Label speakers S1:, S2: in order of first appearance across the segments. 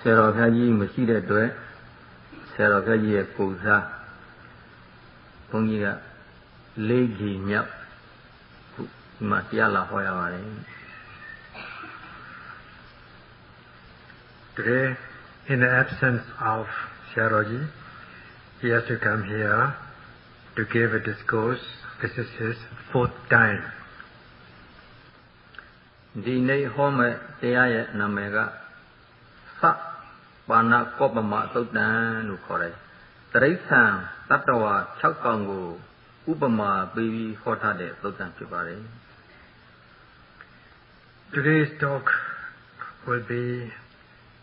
S1: Sarah Kaji Machida Dwe, Sarah Kaji Kusa, Pungiga, Lady Nyap, Matiala Hoyawari.
S2: Today, in the absence of Sharoji, he has to come here to give a discourse. This is his 4th time.
S1: Dine Home Teaya Namega Sa Bana Kopama Sotan Nukore. Teresa Tatawa Chakango Upama Baby Hotade Sotan Chibari.
S2: Today's talk will be,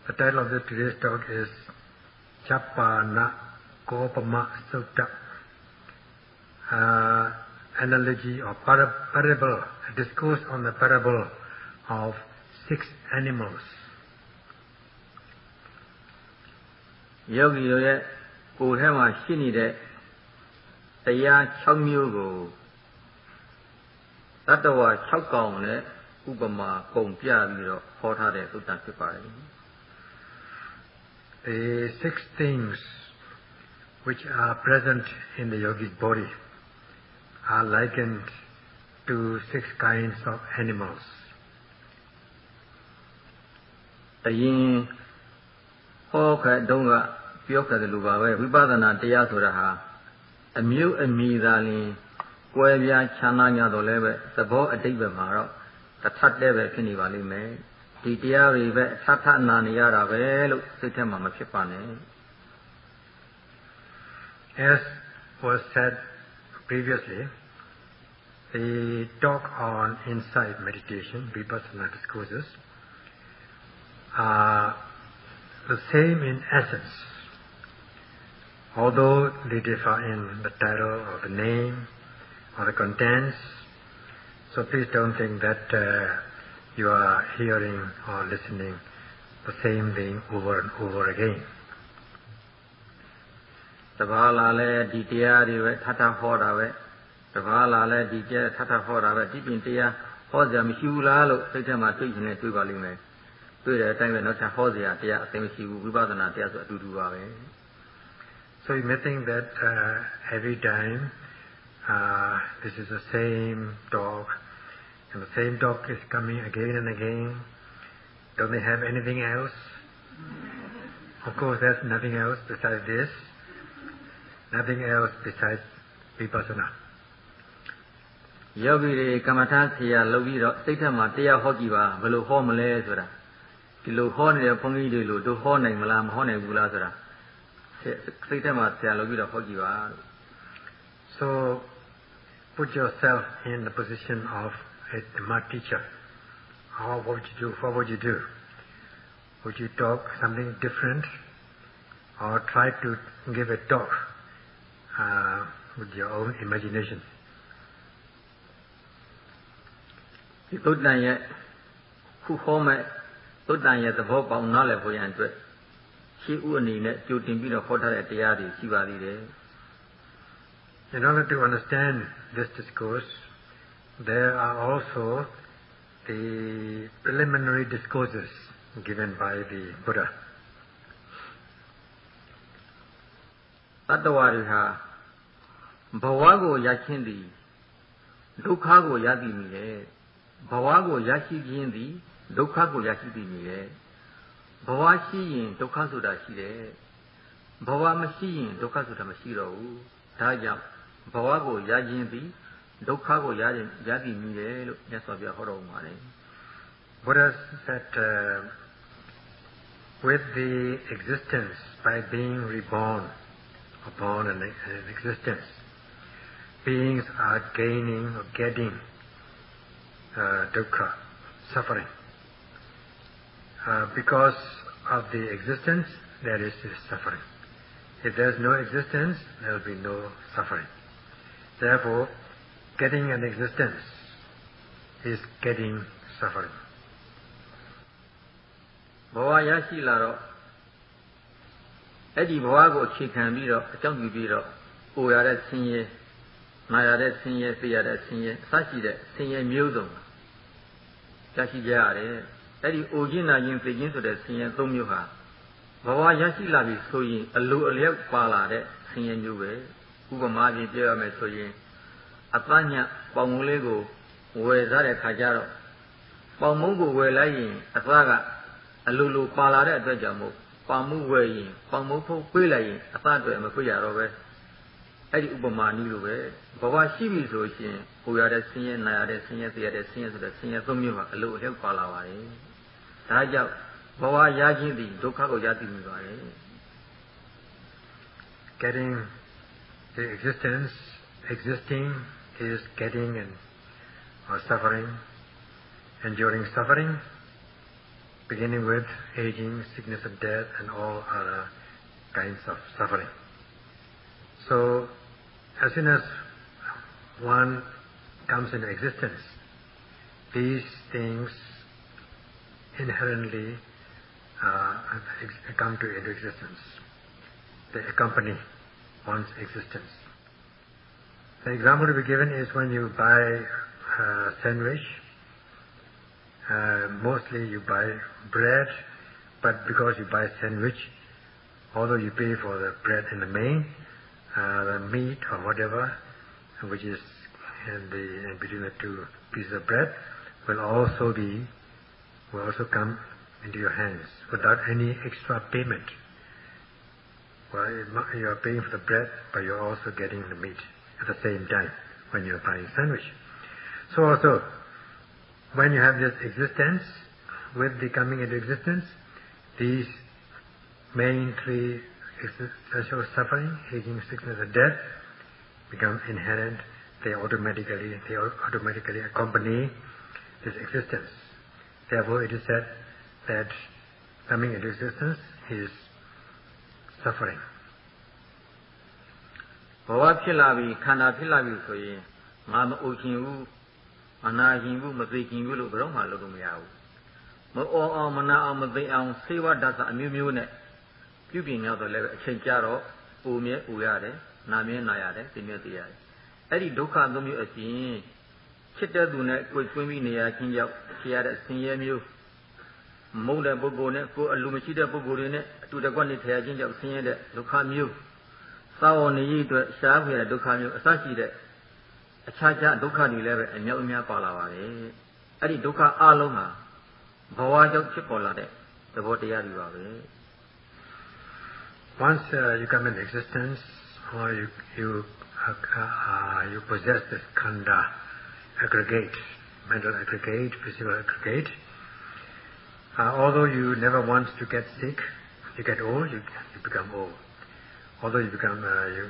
S2: the title of today's talk is Chapana Kopama Sutta. Analogy or parable, a discourse on the parable of 6 animals.
S1: Yogi Yoye, Kuhema Shinide, Taya Chamyogo, Tatawa Chakone, Upama Kompia, Hotade Sotan Chibari.
S2: The 6 things which are present in the yogi's body are likened to 6 kinds of animals.
S1: Ayin Hoka Donga Pioka the Lubawe, Vibadana Teasuraha, a mew and me darling, Guavia Chananya Doleve, the bow a David Maro, the Tat Deve Kinivali me, the Diari Tata Naniara Velo, Sitema Machipane.
S2: As was said previously, the talk on insight meditation, Vipassana discourses, are the same in essence, although they differ in the title or the name or the contents. So please don't think that you are hearing or listening the same thing over and over again.
S1: Tavala le Ditia, Tata Hoda, Tavala le Ditia, Tata Hoda, Dipintia, Hosam Hula, Sitama teaching a Tubalime. To the time when not a Hosia, Tia, same she will be Badana, Tia, to do away.
S2: So you may think that every time this is the same talk, and the same talk is coming again and again. Don't they have anything else? Of course, there's nothing else besides this. Nothing else besides Vipassana.
S1: Yogi Kamata Tia Loviro, Sitama Tia Hogiva, Velo Homele Zura. Kilo Horne Pongi de Lu, do Horne Malam Horne Gulazura. Sitama Tia Loviro Hogiva.
S2: So put yourself in the position of a Dhamma teacher. What would you do? What would you do? Would you talk something different or try to give a talk with your own imagination?
S1: Tudanya, who home Tudanya the Hope of Knowledge for Yandre. She uni net to be the hotel at the Yadi, Shivali.
S2: In order to understand this discourse, there are also the preliminary discourses given by the Buddha.
S1: Tatawariha Bhawago Yakindi Dukhago Yadi Mile Bhawago Yashi Gindi Dukhago Yashi Mile Bhawashi in Dukhasuda Shide Bhawamashi in Dukhasuda Mashiro Taja Bhawago Yajindi Dukhago Yadi Mile Yaswabia Horo Mare.
S2: Buddha said with the existence, by being reborn upon an existence, beings are gaining or getting dukkha, suffering. Because of the existence, there is suffering. If there is no existence, there will be no suffering. Therefore, getting an existence is getting suffering.
S1: Bhava Yashi Laro Eddie Bhavago Chikan Biro, Junkie Biro, Uyare Sinye, Mayare Sinye, Fiare Sinye, Sashi, Sinye Musum. Yashi Jare, Eddie Ujina Yin Fijin to the Sinye Tomuha, Bawa yashi labi soyin alu aliyak pala de sinye nyube upama jiပြောရမယ်ဆိုရင်အတညပေါင်မုံလေးကိုဝယ်စားတဲ့ခါကျတော့ပေါင်မုံကိုဝယ်လိုက်ရင်အသားကအလူလူပါလာတဲ့အတွက်ကြောင့်မို့ပေါင်မှုဝယ်ရင်ပေါင်မုံဖုတ်ပေးလိုက်ရင်အသားတွေမခွေရတော့ပဲအဲ့ဒီဥပမာနည်းလိုပဲဘဝရှိပြီဆိုရှင်ဟိုရတဲ့ဆင်းရဲနာရတဲ့ဆင်းရဲသိရတဲ့ဆင်းရဲဆိုတဲ့ဆင်းရဲသုံးမျိုးဟာအလိုအလျောက်ပါလာပါတယ်ဒါကြောင့်ဘဝရခြင်းသည်ဒုက္ခကိုရသိမိပါတယ်
S2: Getting the existing is getting and or suffering, enduring suffering, beginning with aging, sickness and death and all other kinds of suffering. So as soon as one comes into existence, these things inherently come into existence. They accompany one's existence. The example to be given is when you buy a sandwich. Mostly you buy bread, but because you buy sandwich, although you pay for the bread and the main, the meat or whatever, which is in between the two pieces of bread, will also come into your hands without any extra payment. Well, you are paying for the bread, but you are also getting the meat at the same time when you are buying sandwich. So also, when you have this existence, with the coming into existence, these main three essential suffering, aging, sickness, and death, become inherent. They automatically accompany this existence. Therefore, it is said that coming into existence is suffering.
S1: ဘဝဖြစ်လာပြီခန္ဓာဖြစ်လာပြီဆိုရင်ငါမအိုခင်ဘူးအနာခင်ဘူးမသိခင်ဘူးလို့ဘယ်တော့မှလုပ်လို့မရဘူးမအောအောင်မနာအောင်မသိအောင်စေဝဒသအမျိုးမျိုးနဲ့ပြုပြင်ရတော့လည်းအချိန်ကြာတော့အိုမြဲအိုရတယ်နာမြဲနာရတယ်သိမြဲသိရတယ်အဲ့ဒီဒုက္ခသုံးမျိုးအပြင်ချစ်တဲ့သူနဲ့ကိုယ်ကျွင်းပြီးနေရခြင်းကြောင့်ဖြစ်ရတဲ့ဆင်းရဲမျိုးမုန်းတဲ့ပုဂ္ဂိုလ်နဲ့ကိုယ်အလိုမရှိတဲ့ပုဂ္ဂိုလ်တွေနဲ့အတူတကွနေထိုင်ခြင်းကြောင့်ဆင်းရဲတဲ့ဒုက္ခမျိုးသာဝနေရအတွက်ရှားဖွယ်တဲ့ဒုက္ခမျိုးအစရှိတဲ့အခြားခြားဒုက္ခတွေလည်းပဲအမြောက်အများပါလာပါတယ်အဲ့ဒီဒုက္ခအလုံးဟာဘဝကြောင့်ဖြစ်ပေါ်လာတဲ့သဘောတရားတွေပါပဲ
S2: Once you come in existence or you possess this khanda aggregate, mental aggregate, physical aggregate, although you never want to get sick, you get old, you become old. Although you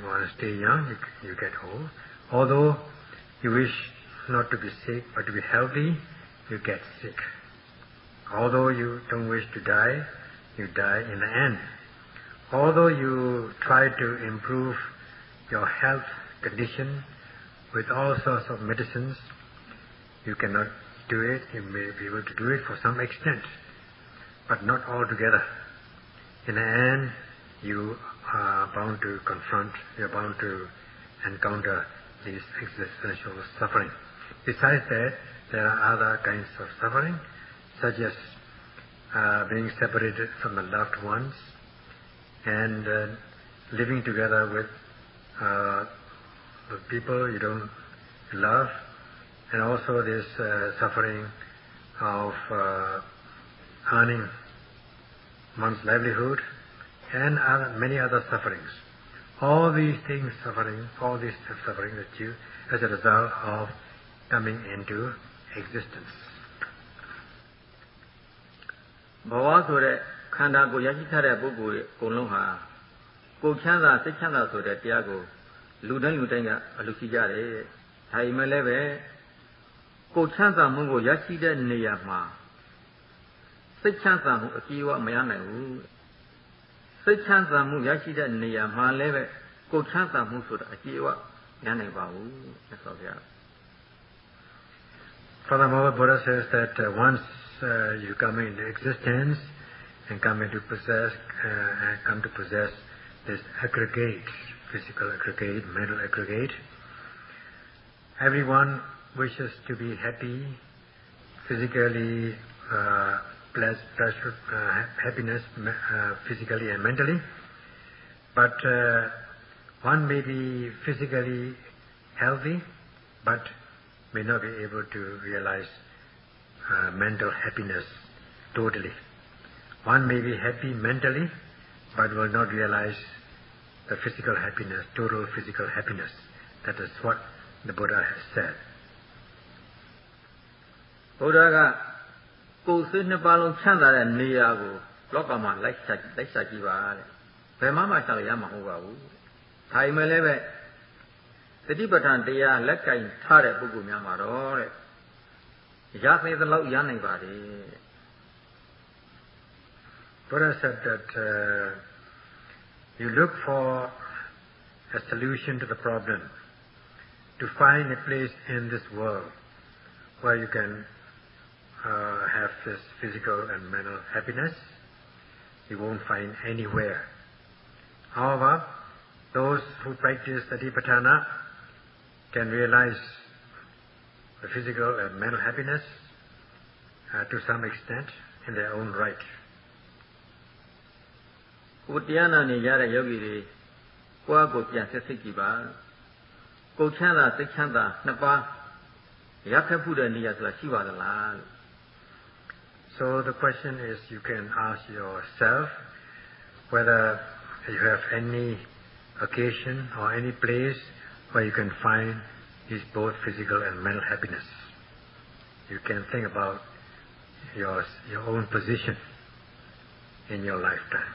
S2: want to stay young, you get old. Although you wish not to be sick but to be healthy, you get sick. Although you don't wish to die, you die in the end. Although you try to improve your health condition with all sorts of medicines, you cannot do it. You may be able to do it for some extent, but not altogether. In the end, you are bound to encounter these existential suffering. Besides that, there are other kinds of suffering, such as being separated from the loved ones and living together with people you don't love, and also this suffering of earning one's livelihood and many other sufferings. All these suffering that you as a result of coming into existence.
S1: ဘဝဆိုတဲ့ခန္ဓာကိုရရှိထားတဲ့ပုဂ္ဂိုလ်ရဲ့အကုန်လုံးဟာကိုယ်ချမ်းသာစိတ်ချမ်းသာဆိုတဲ့တရားကိုလူတိုင်းကအလူရှိကြတယ်။ဒါပေမဲ့လည်းပဲကိုယ်ချမ်းသာမှုကိုရရှိတဲ့နေရာမှာစိတ်ချမ်းသာမှုအကြည့်အဝမရနိုင်ဘူး။စိတ်ချမ်းသာမှုရရှိတဲ့နေရာမှာလည်းပဲကိုယ်ချမ်းသာမှုဆိုတာအကြည့်အဝမရနိုင်ပါဘူး။ဆက်ဆိုပြ။
S2: Furthermore, Buddha says that once you come into existence and come to possess this aggregate, physical aggregate, mental aggregate, everyone wishes to be happy, physically pleasure, happiness physically and mentally. But one may be physically healthy, but may not be able to realize mental happiness totally. One may be happy mentally, but will not realize the physical happiness, total physical happiness. That is what the Buddha has said.
S1: Buddha ka ko seနှစ်ပါးလုံးချမ်းသာတဲ့နေရာကိုလောကမှာလိုက်ဆက်ကြည့်ပါတဲ့ဘယ်မှမရှာလို့ရမှာမဟုတ်ပါဘူးဒါပေမဲ့လည်းပဲသတိပဋ္ဌာန်တရားလက်ကင်ထားတဲ့ပုဂ္ဂိုလ်များမှာတော့တဲ့ရသေးသလောက်ရနိုင်ပါတယ်
S2: Buddha said that you look for a solution to the problem, to find a place in this world where you can have this physical and mental happiness. You won't find anywhere. However, those who practice Satipatthana can realize the physical and mental happiness to some extent in their own right.
S1: ကိုတရားနာနေကြတဲ့ယောဂီတွေကိုယ့်အကိုပြန်ဆက်စိတ်ကြည့်ပါကိုချမ်းသာစိတ်ချမ်းသာနှစ်ပါးရခဲ့ဖို့တဲ့နေရာဆိုတာရှိပါသလားလို့
S2: So the question is, you can ask yourself whether you have any occasion or any place where you can find this both physical and mental happiness. You can think about your own position in your lifetime.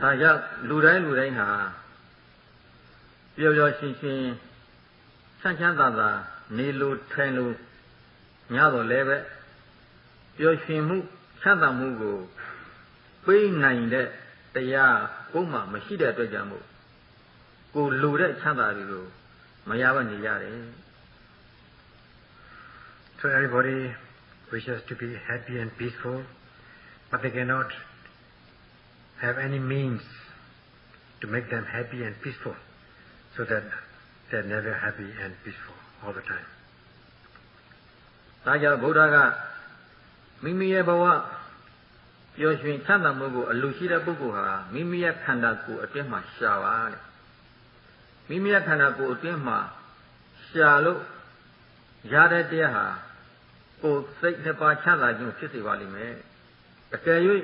S1: ဒါကြောင့်လူတိုင်းဟာပျော်ပျော်ရွှင်ရွှင်ချမ်းသာသာနေလို့ထိုင်လို့ညတော့လည်းပဲပျော်ရွှင်မှုချမ်းသာမှုကိုပေးနိုင်တဲ့တရားကိုမှမရှိတဲ့အတွက်ကြောင့်မို့ကိုလိုတဲ့ချမ်းသာတွေကိုမရဘဲနေရတယ်
S2: So everybody wishes to be happy and peaceful, but they cannot have any means to make them happy and peaceful, so that they're never happy and peaceful all the time.
S1: ဒါကြောင့်ဗုဒ္ဓကမိမိရဲ့ဘဝပျော်ရွှင်ချမ်းသာမှုကိုအလိုရှိတဲ့ပုဂ္ဂိုလ်ဟာမိမိရဲ့ခန္ဓာကိုယ်အတွင်းမှာရှာပါတဲ့မိမိရဲ့ခန္ဓာကိုယ်အတွင်းမှာရှာလို့ရတဲ့တရားဟာကိုယ်စိတ်နှစ်ပါးချမ်းသာခြင်းဖြစ်စေပါလိမ့်မယ်အကယ်၍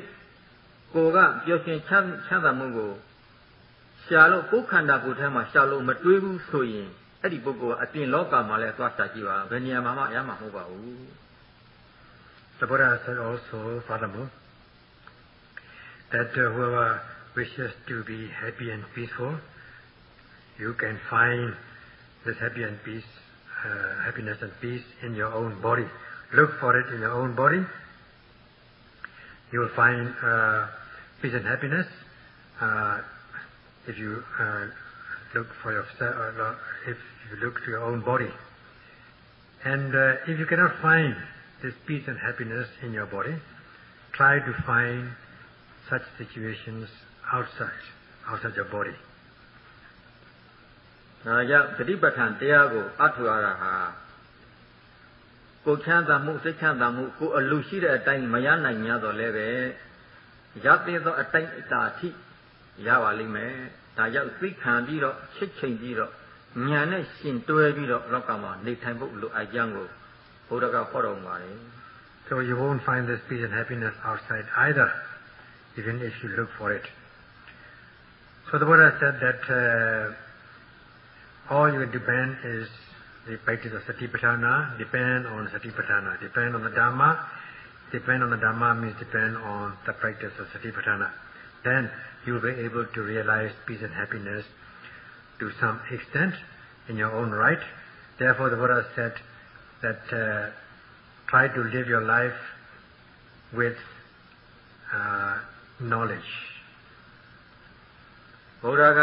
S1: ကိုယ်ကပျော်ရွှင်ချမ်းသာမှုကိုရှာလို့ကိုယ်ခန္ဓာကိုယ်ထဲမှာရှာလို့မတွေးဘူးဆိုရင်အဲ့ဒီပုဂ္ဂိုလ်ကအပြင်လောကမှာလည်းသွားရှာကြည့်ပါဘယ်နေရာမှာမှရမှာမဟုတ်ပါဘူး
S2: The Buddha said also, furthermore, that whoever wishes to be happy and peaceful, you can find this happiness and peace in your own body. Look for it in your own body. You will find peace and happiness if you look for yourself, if you look to your own body. And if you cannot find this peace and happiness in your body, try to find such situations outside your body.
S1: ဒါကြောင့်သတိပဋ္ဌာန်တရားကိုအထောက်အထားဟာကိုချမ်းသာမှုစိတ်ချမ်းသာမှုကိုအလိုရှိတဲ့အတိုင်းမရနိုင်냐တော့လည်းပဲရသေးသောအတိုင်းအတာအထိရပါလိမ့်မယ်ဒါကြောင့်သိခံပြီးတော့ချစ်ချိန်ပြီးတော့ဉာဏ်နဲ့ရှင်တွဲပြီးတော့လောကမှာနေထိုင်ဖို့လိုအပ်ကြောင်းကိုဘုရားကဟောတော်မူပါတယ်
S2: So you won't find this peace and happiness outside either, even if you look for it. So the Buddha said that all you depend is the practice of Satipatthana, depend on Satipatthana, depend on the Dhamma. Depend on the Dhamma means depend on the practice of Satipatthana. Then you will be able to realize peace and happiness to some extent in your own right. Therefore the Buddha said that try to live your life with knowledge.
S1: ဘုရားက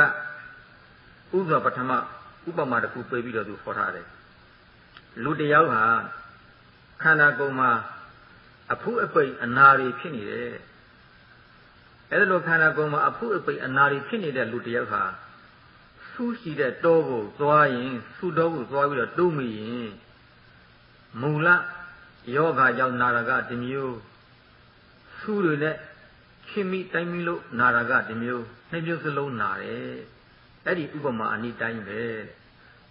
S1: ဥပ္ပပထမဥပမာတစ်ခုပေးပြီးတော့သူဟောထားတယ်လူတစ်ယောက်ဟာခန္ဓာကိုယ်မှာအဖုအပိတ်အနာတွေဖြစ်နေတယ်အဲ့လိုခန္ဓာကိုယ်မှာအဖုအပိတ်အနာတွေဖြစ်နေတဲ့လူတစ်ယောက်ဟာဆူးရှိတဲ့တောကိုသွားရင်ဆူတောကိုသွားပြီးတော့တိုးမိရင်မူလယောဂကြောင့်နာရကတစ်မျိုး ဆူတွေနဲ့ခင်မိတိုင်းမိလို့နာတာကဒီမျိုးနှစ်မျိုးစလုံးနာတယ်အဲ့ဒီဥပမာအနိတိုင်းပဲ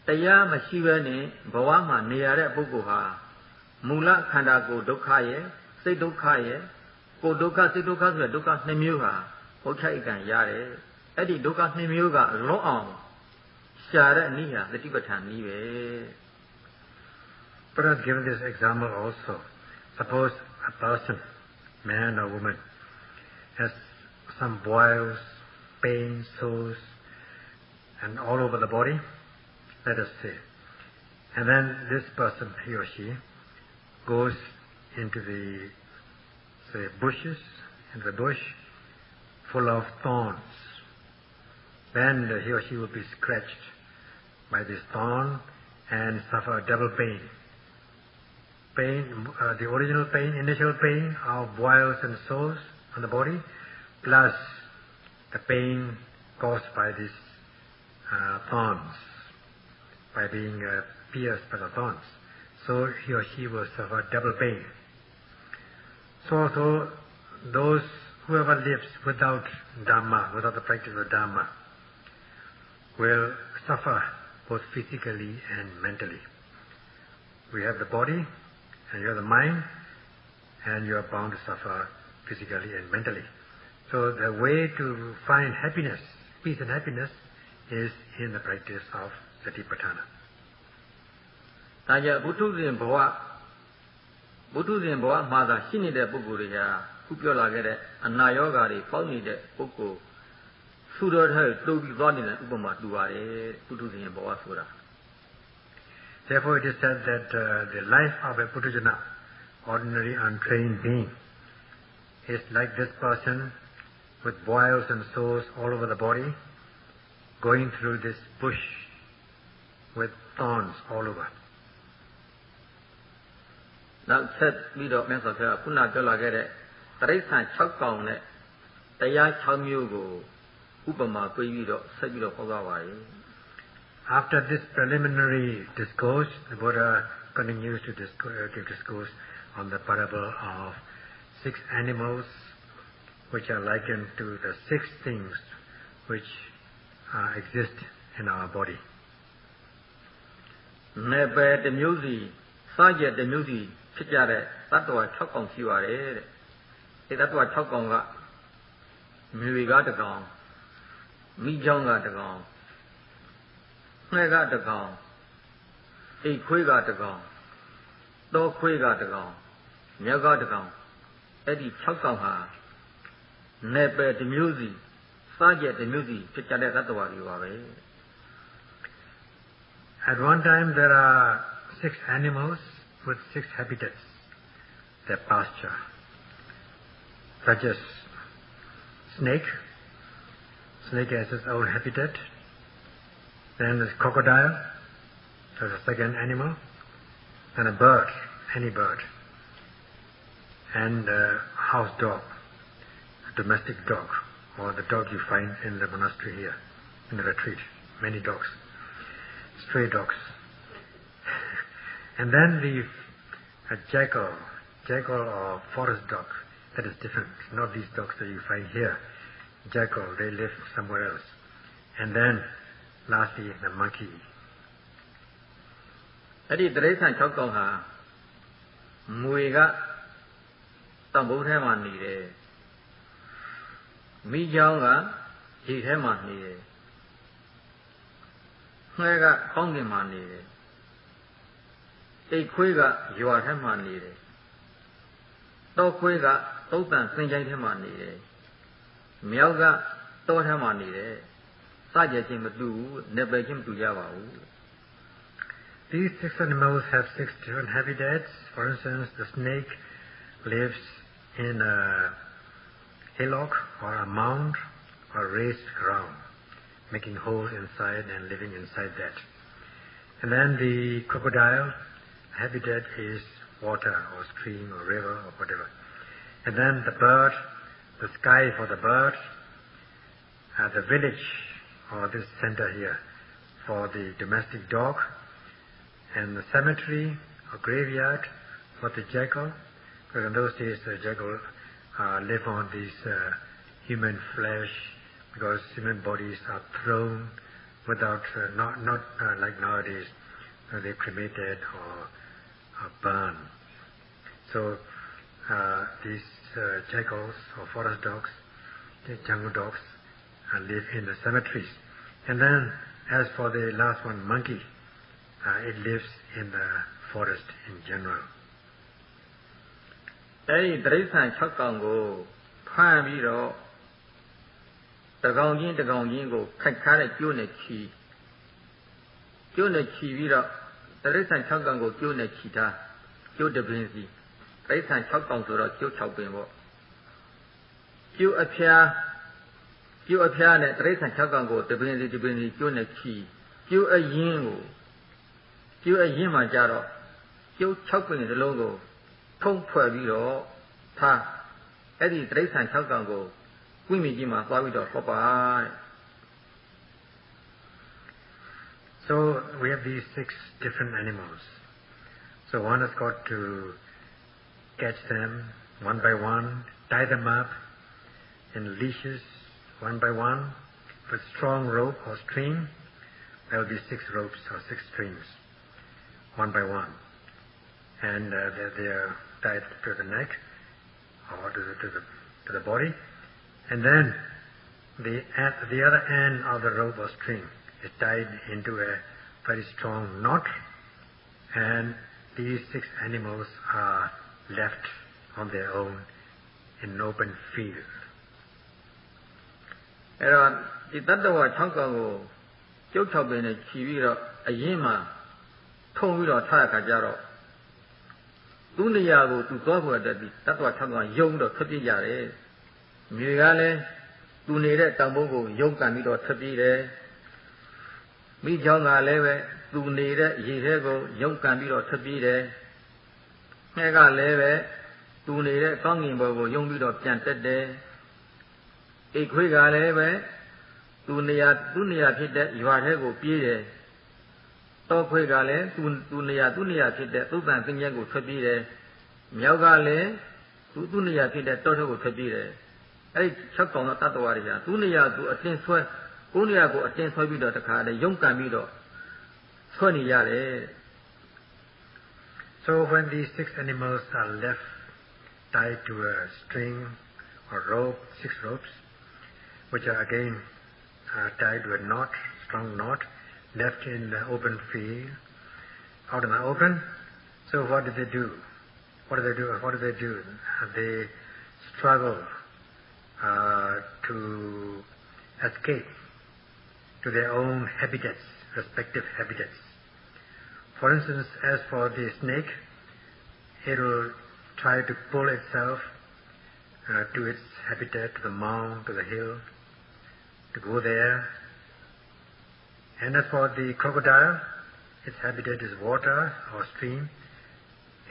S1: တရားမရှိဘဲနဲ့ဘဝမှာနေရတဲ့ပုဂ္ဂိုလ်ဟာမူလခန္ဓာကိုယ်ဒုက္ခရဲ့စိတ်ဒုက္ခရဲ့ကိုယ်ဒုက္ခစိတ်ဒုက္ခဆိုတဲ့ဒုက္ခနှစ်မျိုးဟာဘုရားဣကံရတယ်အဲ့ဒီဒုက္ခနှစ်မျိုးကလွတ်အောင်ရှာတဲ့အနည်းဟာသတိပဋ္ဌာန်နည်းပဲ
S2: But I've given this example also. Suppose a person, man or woman, has some boils, pain, sores, and all over the body, let us say. And then this person, he or she, goes into the, say, bushes, into the bush, full of thorns. Then he or she will be scratched by this thorn and suffer double pain. The original pain, initial pain of boils and sores on the body, plus the pain caused by these thorns, by being pierced by the thorns. So he or she will suffer double pain. So whoever lives without Dhamma, without the practice of Dhamma, will suffer both physically and mentally. We have the body, and you have the mind, and you are bound to suffer physically and mentally. So the way to find happiness, peace and happiness, is in the practice of Satipatthana.
S1: ဒါကြောင့်ဘုထုဇဉ်ဘဝမှာသာရှိနေတဲ့ပုဂ္ဂိုလ်တွေကခုပြောလာခဲ့တဲ့အနာရောဂါတွေပေါက်နေတဲ့ပုဂ္ဂိုလ်သုတော်ထဲတိုးပြီးသွားနေတဲ့ဥပမာတူပါတယ်ဘုထုဇဉ်ဘဝဆိုတာ
S2: Therefore it is said that the life of a Puthujjana, ordinary untrained being, is like this person with boils and sores all over the body, going through this bush with thorns all over.
S1: နောက်ဆက်ပြီးတော့မြတ်စွာဘုရားခုနပြောလာခဲ့တဲ့တရိစ္ဆာန်6ကောင်နဲ့တရား6မျိုးကိုဥပမာပေးပြီးတော့ဆက်ပြီးတော့ဟောသွားပါတယ်
S2: After this preliminary discourse, the Buddha continues to give discourse on the parable of 6 animals which are likened to the 6 things which exist in our body.
S1: နေပဲတစ်မျိုးစီစားကြတစ်မျိုးစီဖြစ်ကြတဲ့သတ္တဝါ6ကောင်ရှိပါတယ်တဲ့ဒီသတ္တဝါ6ကောင်ကမြေကတစ်ကောင်မိချောင်းကတစ်ကောင်နှဲကတစ်ကောင်အိတ်ခွေးကတစ်ကောင်တောခွေးကတစ်ကောင်မြောက်ကတစ်ကောင်အဲ့ဒီ6ကောင်ဟာနေပဲတစ်မျိုးစီစားကြတစ်မျိုးစီဖြစ်ကြတဲ့သတ္တဝါတွေပါပဲ
S2: At one time there are 6 animals with 6 habitats, their pasture, such as snake. Snake has its own habitat. Then there's crocodile, that's the second animal. Then a bird, any bird. And a house dog, a domestic dog, or the dog you find in the monastery here, in the retreat. Many dogs, stray dogs. And then a jackal or forest dog, that is different. Not these dogs that you find here. Jackal, they live somewhere else. And then, lastly, the monkey.
S1: အဲ့ဒီတရိစ္ဆာန်6ကောင်ဟာမွေကတံပိုးထဲမှာနေတယ်မိချောင်းကရေထဲမှာနေတယ်နှဲကကောင်းကင်မှာနေတယ်အိတ်ခွေးကရွာထဲမှာနေတယ်တောခွေးကသုတ်တန်စင်ချိုင်းထဲမှာနေတယ်မြောက်ကတောထဲမှာနေတယ်စကြချင်းမတူဘူးနေပယ်ချင်းမတူကြပါဘူး
S2: These 6 animals have 6 different habitats. For instance, the snake lives in a hillock or a mound or raised ground, making holes inside and living inside that. And then the crocodile habitat is water or stream or river or whatever. And then the bird, the sky for the bird, the village or this center here for the domestic dog, and the cemetery or graveyard for the jackal, because in those days the jackal live on this human flesh, because human bodies are thrown without, not like nowadays, they're cremated or burned. So these jackals or forest dogs, the jungle dogs, live in the cemeteries. And then, as for the last one, monkey, it lives in the forest in general.
S1: အဲဒီတရိစ္ဆာန်6ကောင်ကိုဖမ်းပြီးတော့တကောင်ချင်းကိုခိုက်ခါတဲ့ကျိုးနဲ့ချီပြီးတော့တရိစ္ဆာန်6ကောင်ကိုကျိုးနဲ့ချီထားကျိုးတပင်းစီတရိစ္ဆာန်6ကောင်ဆိုတော့ကျိုး6ပင်ပေါ့ကျိုးအဖျားနဲ့တရိစ္ဆာန်6ကောင်ကိုတပင်းစီကျိုးနဲ့ချီကျိုးအရင်မှာကြတော့ကျိုး6ပင်စလုံးကိုထုံးဖွဲ့ပြီးတော့ထားအဲ့ဒီတရိစ္ဆာန်6ကောင်ကိုကွင်းမြကြီးမှာသွားပြီးတော့ဟောပါတဲ့
S2: So we have these 6 different animals. So one has got to catch them one by one, tie them up in leashes one by one with strong rope or string. There will be 6 ropes or 6 strings, one by one, and they are tied to the neck or to the body, and then the other end of the rope or string is tied into a very strong knot, and these 6 animals are left on their own in an open field.
S1: အဲ့တော့ဒီတတ္တဝါ6ကောင်ကိုကျုပ်6ပင်နဲ့ခြီးပြီးတော့အရင်မှာထုံပြီးတော့ထားတဲ့အခါကျတော့သူ့နေရာကိုသူသွားဖို့အတွက်ဒီတတ္တဝါ6ကောင်ယုံပြီးတော့ထွက်ပြေးကြတယ်မြေကလည်းသူနေတဲ့တောင်ဘုံကိုယုံကန်ပြီးတော့ထွက်ပြေးတယ်မိချောင်းကလည်းပဲသူနေတဲ့ရေထဲကိုယုံကန်ပြီးတော့ထွက်ပြေးတယ်ငှက်ကလည်းပဲသူနေတဲ့ကောင်းကင်ဘုံကိုယုံပြီးတော့ပြန်တက်တယ်အိတ်ခွေးကလည်းပဲသူ့နေရာဖြစ်တဲ့ရွာထဲကိုပြေးတယ်တောခွေးကလည်းသူ့နေရာဖြစ်တဲ့သုတ္တန်ပင်ကျက်ကိုထွက်ပြေးတယ်မြောက်ကလည်းသူ့နေရာဖြစ်တဲ့တောထဲကိုထွက်ပြေးတယ်အဲ့ဒီ6ကောင်သောတတ္တဝါတွေဟာသူ့နေရာသူအတင်းဆွဲကိုယ်နေရာကိုအတင်းဆွဲပြီးတော့တခါတည်းရုန်းကန်ပြီးတော့ဆွဲနေရတယ်
S2: So when these 6 animals are left tied to a string or rope, 6 ropes, which are again tied to a knot, strong knot, left in the open field, out in the open. So what do they do? They struggle to escape to their own habitats, respective habitats. For instance, as for the snake, it will try to pull itself to its habitat, to the mound, to the hill, to go there. And as for the crocodile, its habitat is water or stream.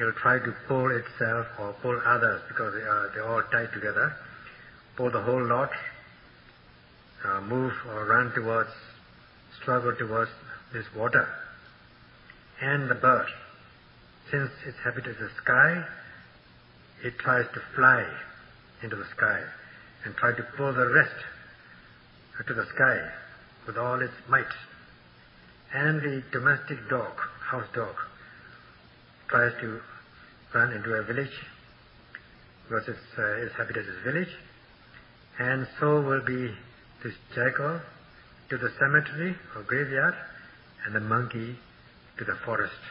S2: It will try to pull itself or pull others because they're all tied together. Pull the whole lot, move or run towards, struggle towards this water. And the bird, since its habitat is the sky, it tries to fly into the sky and try to pull the rest to the sky with all its might. And the domestic dog, house dog, tries to run into a village because its habitat is village, and so will be this jackal to the cemetery or graveyard, and the monkey to the forest.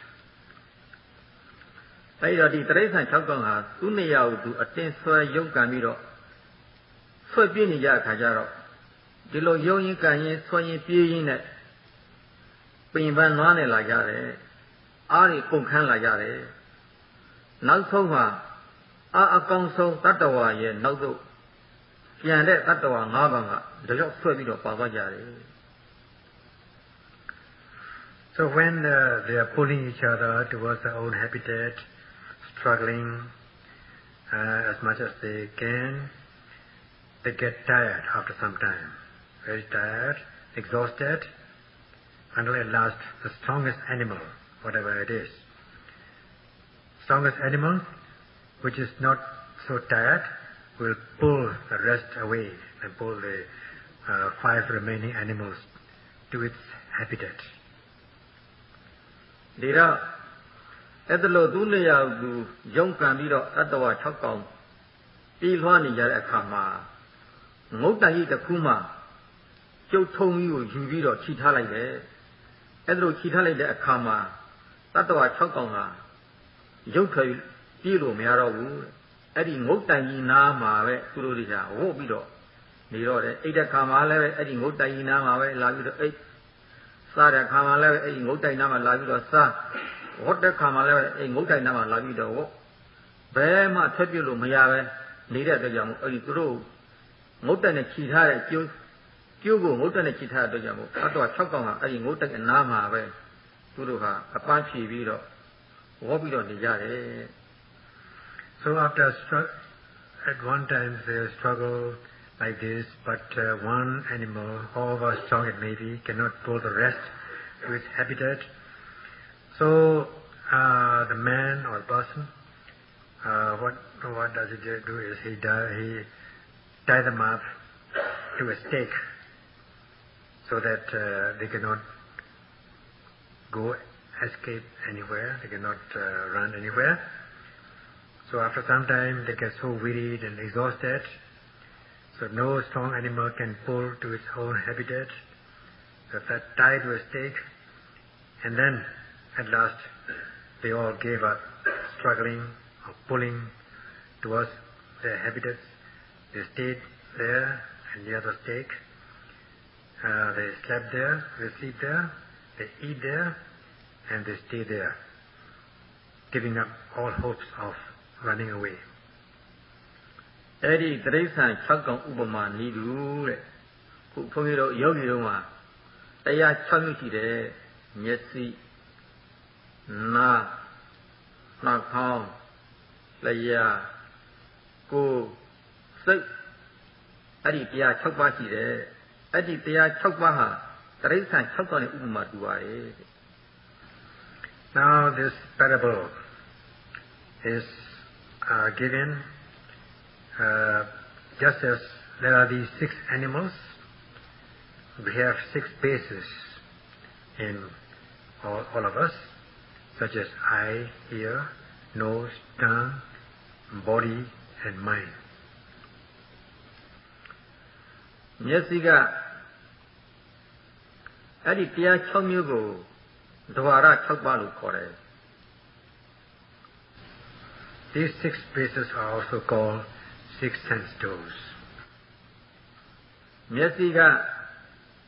S1: အဲ့တော့ဒီတရိစ္ဆာန်6ကောင်ဟာသူ့နေရာကိုသူအတင်းဆွဲရုန်းကန်ပြီးတော့ဆွဲပြေးနေကြအခါကျတော့ဒီလိုရုန်းရင်းကန်ရင်းဆွဲရင်းပြေးရင်းနဲ့ပင်ပန်းနွားနေလာကြတယ်အားတွေပုံခန်းလာကြတယ်နောက်ဆုံးမှာအကောင်ဆုံးတတ္တဝါရဲ့နောက်ဆုံးပြန်တဲ့တတ္တဝါ9ကောင်ကတကြောက်ဆွဲပြီးတော့ပါသွားကြတယ်
S2: So when they are pulling each other towards their own habitat, struggling as much as they can, they get tired after some time, very tired, exhausted, until at last the strongest animal, whatever it is, strongest animal which is not so tired, will pull the rest away and pull the 5 remaining animals to its habitat.
S1: ဒီတော့အဲ့ဒါလို့သူ့လျောက်သူရုံးကန်ပြီးတော့အတ္တဝါ6ကောင်ပြေးလွှားနေကြတဲ့အခါမှာငုတ်တန်ကြီးတစ်ခုမှကျုပ်ထုံကြီးကိုယူပြီးတော့ခြိထားလိုက်တယ်အဲ့ဒါလို့ခြိထားလိုက်တဲ့အခါမှာတတ္တဝါ6ကောင်ကရုပ်ထွက်ပြေးလို့မရတော့ဘူးအဲ့ဒီငုတ်တန်ကြီးနားမှာပဲသူတို့တွေကဝုတ်ပြီးတော့နေတော့တယ်အိတ်တဲ့ခါမှာလည်းပဲအဲ့ဒီငုတ်တန်ကြီးနားမှာပဲလာပြီးတော့အိတ်စားတဲ့ခါမှာလည်းပဲအဲ့ဒီငုတ်တိုင်နားမှာလာပြီးတော့စားဝတ်တဲ့ခါမှာလည်းပဲအဲ့ငုတ်တိုင်နားမှာလာပြီးတော့ဝတ်ဘယ်မှထွက်ပြလို့မရပဲနေတဲ့အတွက်ကြောင့်အဲ့ဒီသူတို့ငုတ်တိုင်နဲ့ခြိထားတဲ့ကျိုးကိုငုတ်တိုင်နဲ့ခြိထားတဲ့အတွက်ကြောင့်အတော့6ကောင်ကအဲ့ဒီငုတ်တိုင်အနားမှာပဲသူတို့ဟာအပန်းဖြေပြီးတော့ဝတ်ပြီးတော့နေကြတယ်
S2: So after at one time they struggle like this, but one animal, however strong it may be, cannot pull the rest to its habitat. So the man or person, what does he do is he tie them up to a stake so that they cannot escape anywhere, they cannot run anywhere. So after some time they get so wearied and exhausted, so no strong animal can pull to its own habitat. So that tied to a stake, and then at last they all gave up struggling or pulling towards their habitats. They stayed there and near the stake. They slept there, they sleep there, they eat there, and they stay there, giving up all hopes of running away.
S1: အဲ့ဒီတိရစ္ဆာန်6ကောင်ဥပမာနည်းတူတဲ့ခုဘုန်းကြီးတို့ယောဂီတို့မှာတရား6မျိုးရှိတယ်မျက်စိနားနှာခေါင်းလျှာကိုယ်စိတ်အဲ့ဒီတရား6ပါးရှိတယ်အဲ့ဒီတရား6ပါးဟာတိရစ္ဆာန်6ကောင်နဲ့ဥပမာတူပါတယ်
S2: Now this parable is given just as there are these 6 animals, we have 6 bases in all of us, such as eye, ear, nose, tongue, body, and mind.
S1: မျက်စိကအဲ့ဒီတရား6မျိုးကိုဒွါရ6ပါးလို့ခေါ်တယ်
S2: These 6 bases are also called 6 sense doors.
S1: မျက်စိက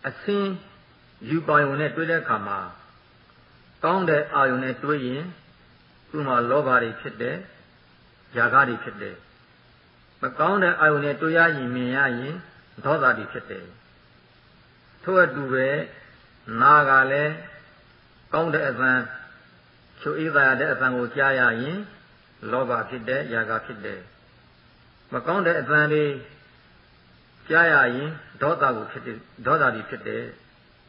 S1: အဆင်းယူပါယုံနဲ့တွေ့တဲ့အခါမှာကောင်းတဲ့အာယုံနဲ့တွေ့ရင်သူ့မှာလောဘတွေဖြစ်တယ်၊ຢာကတွေဖြစ်တယ်။မကောင်းတဲ့အာယုံနဲ့တွေ့ရရင်မြင်ရရင်ဒေါသတွေဖြစ်တယ်။ထို့အတူပဲနာကလည်းကောင်းတဲ့အသံချိုအေးသာရတဲ့အသံကိုကြားရရင်လောဘဖြစ်တယ်၊ຢာကဖြစ်တယ်။မကောင်းတဲ့အသံတွေကြားရရင်ဒေါသတွေဖြစ်တယ်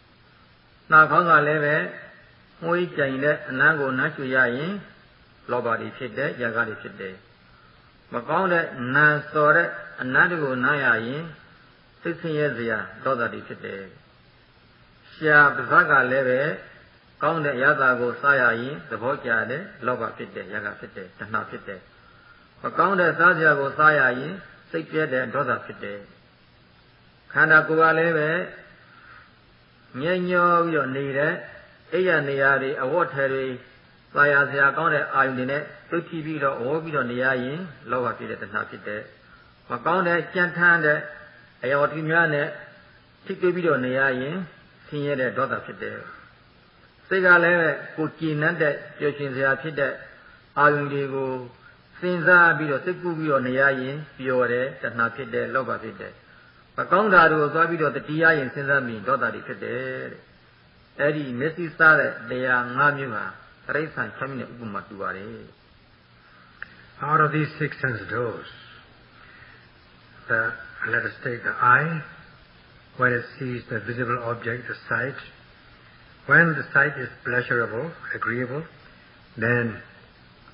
S1: ။နှာခေါင်းကလည်းပဲငွေကြိုင်တဲ့အနံ့ကိုနှမ်းချွေရရင်လောဘတွေဖြစ်တယ်၊ຢာကတွေဖြစ်တယ်။မကောင်းတဲ့နာစော်တဲ့အနံ့တွေကိုနားရရင်စိတ်ဆင်းရဲစရာဒေါသတွေဖြစ်တယ်။ရှားပါးစပ်ကလည်းပဲကောင်းတဲ့အရာသာကိုစားရရင်သဘောကျတယ်လောဘဖြစ်တယ်ຢာကဖြစ်တယ်တဏှာဖြစ်တယ်မကောင်းတဲ့စားစရာကိုစားရရင်စိတ်ပြည့်တဲ့ဒေါသဖြစ်တယ်ခန္ဓာကိုယ်ကလည်းပဲငြိမ်ညောပြီးတော့နေတဲ့အိယာနေရာတွေအဝတ်ထည်တွေသာယာစရာကောင်းတဲ့အာယုန်တွေနဲ့တွေ့ကြည့်ပြီးတော့ဝေါ်ပြီးတော့နေရရင်လောဘဖြစ်တဲ့တဏှာဖြစ်တယ်မကောင်းတဲ့ကြံထမ်းတဲ့အရာဝတ္ထုများနဲ့ထိတွေ့ပြီးတော့နေရရင်ဆင်းရဲတဲ့ဒေါသဖြစ်တယ်စိတ်ကလည်းကိုကြည်နပ်တဲ့ပျော်ရွှင်စရာဖြစ်တဲ့အာယုန်တွေကိုစဉ်းစားပြီးတော့စိတ်ကူးပြီးတော့နေရရင်ပျော်တယ်တဏှာဖြစ်တယ်လောဘဖြစ်တယ်မကောင်းတာတွေကိုသွားပြီးတော့တတိယရင်စဉ်းစားပြီးဒေါသတွေဖြစ်တယ်တဲ့အဲ့ဒီမျက်စိစားတဲ့တရား၅မျိုးဟာတိရစ္ဆာန်6မျိုးနဲ့ဥပမာတူပါတယ်
S2: Out of these 6 sense doors, let us take the eye. When it sees the visible object, the sight, when the sight is pleasurable, agreeable, then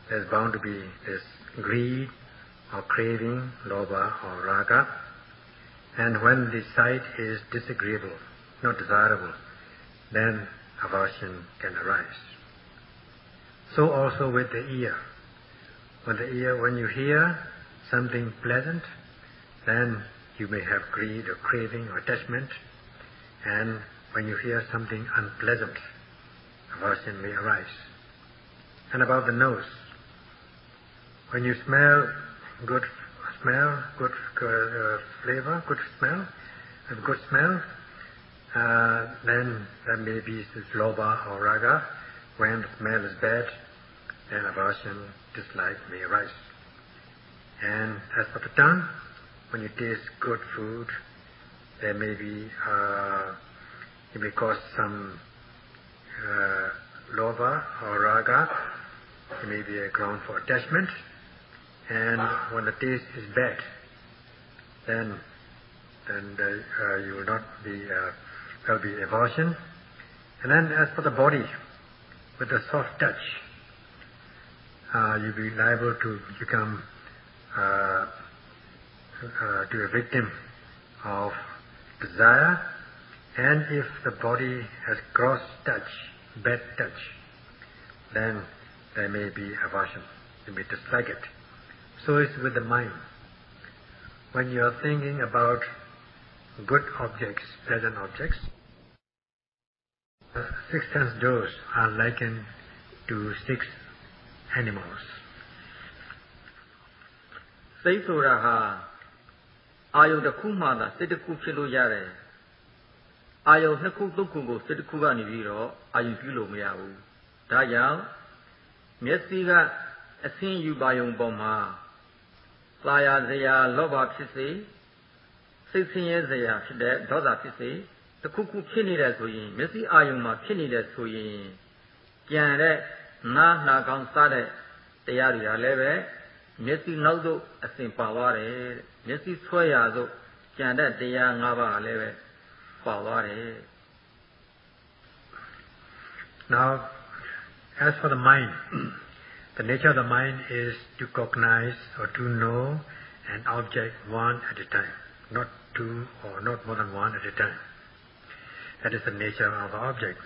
S2: there's bound to be this greed, or craving, lobha or raga. And when the sight is disagreeable, not desirable, then aversion can arise. So also with the ear. When you hear something pleasant, then you may have greed or craving or attachment. And when you hear something unpleasant, aversion may arise. And about the nose, when you smell good flavor, good smell, then there may be this lobha or raga. When the smell is bad, then aversion, dislike may arise. And as for the tongue, when you taste good food, there may be, it may cause some lobha or raga. It may be a ground for attachment. And when the taste is bad, then you will not be, there will be aversion. And then as for the body, with the soft touch, you'll be liable to become to a victim of desire. And if the body has gross touch, bad touch, then there may be aversion. You may dislike it. So it's with the mind. When you are thinking about good objects, pleasant objects, six sense doors are likened to six animals.
S1: စိတ်ဆိုတာဟာအာယုတစ်ခုမှသာစိတ်တစ်ခုဖြစ်လို့ရတယ်အာယုနှစ်ခုသုံးခုကိုစိတ်တစ်ခုကနေပြီးတော့အာယုပြုလို့မရဘူးဒါကြောင့်မျက်စိကအဆင်းယူပါယုံပေါ်မှာသာယာစရာလောဘဖြစ်စေစိတ်ဆင်းရဲစရာဖြစ်တဲ့ဒေါသဖြစ်စေတစ်ခုခုဖြစ်နေတယ်ဆိုရင်မျက်စိအာယုံမှာဖြစ်နေတယ်ဆိုရင်ကြံတဲ့နားနှာခေါင်းစားတဲ့တရားတွေဟာလည်းပဲမျက်စိနောက်သို့အစဉ်ပါသွားတယ်မျက်စိဆွဲရသို့ကြံတဲ့တရား၅ပါးဟာလည်းပဲပါသွားတယ်
S2: Now, as for the mind, the nature of the mind is to cognize or to know an object one at a time, not two or not more than one at a time. That is the nature of the object.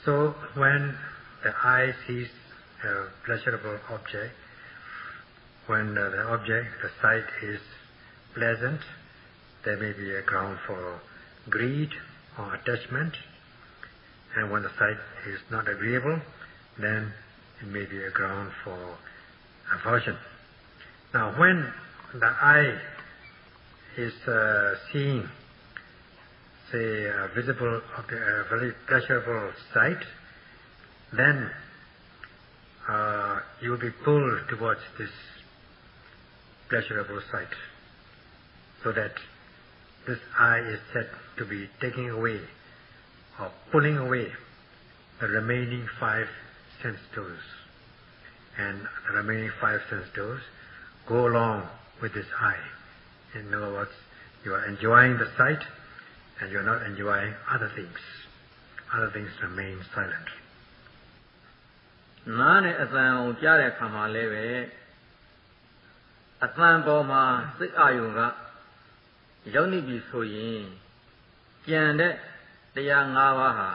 S2: So when the eye sees a pleasurable object, when the sight is pleasant, there may be a ground for greed or attachment. And when the sight is not agreeable, then it may be a ground for aversion. Now, when the eye is seeing, say, a visible, a very pleasurable sight, then you will be pulled towards this pleasurable sight, so that this eye is said to be taking away or pulling away the remaining five sense doors. And the remaining five sense doors go along with this eye. In other words, you are enjoying the sight and you are not enjoying other things. Other things remain silent.
S1: နားနဲ့အသံကိုကြားတဲ့အခါမှာလည်းပဲအသံပေါ်မှာစိတ်အာယုံကရောက်နေပြီဆိုရင်ကြံတဲ့တရား၅ပါးဟာ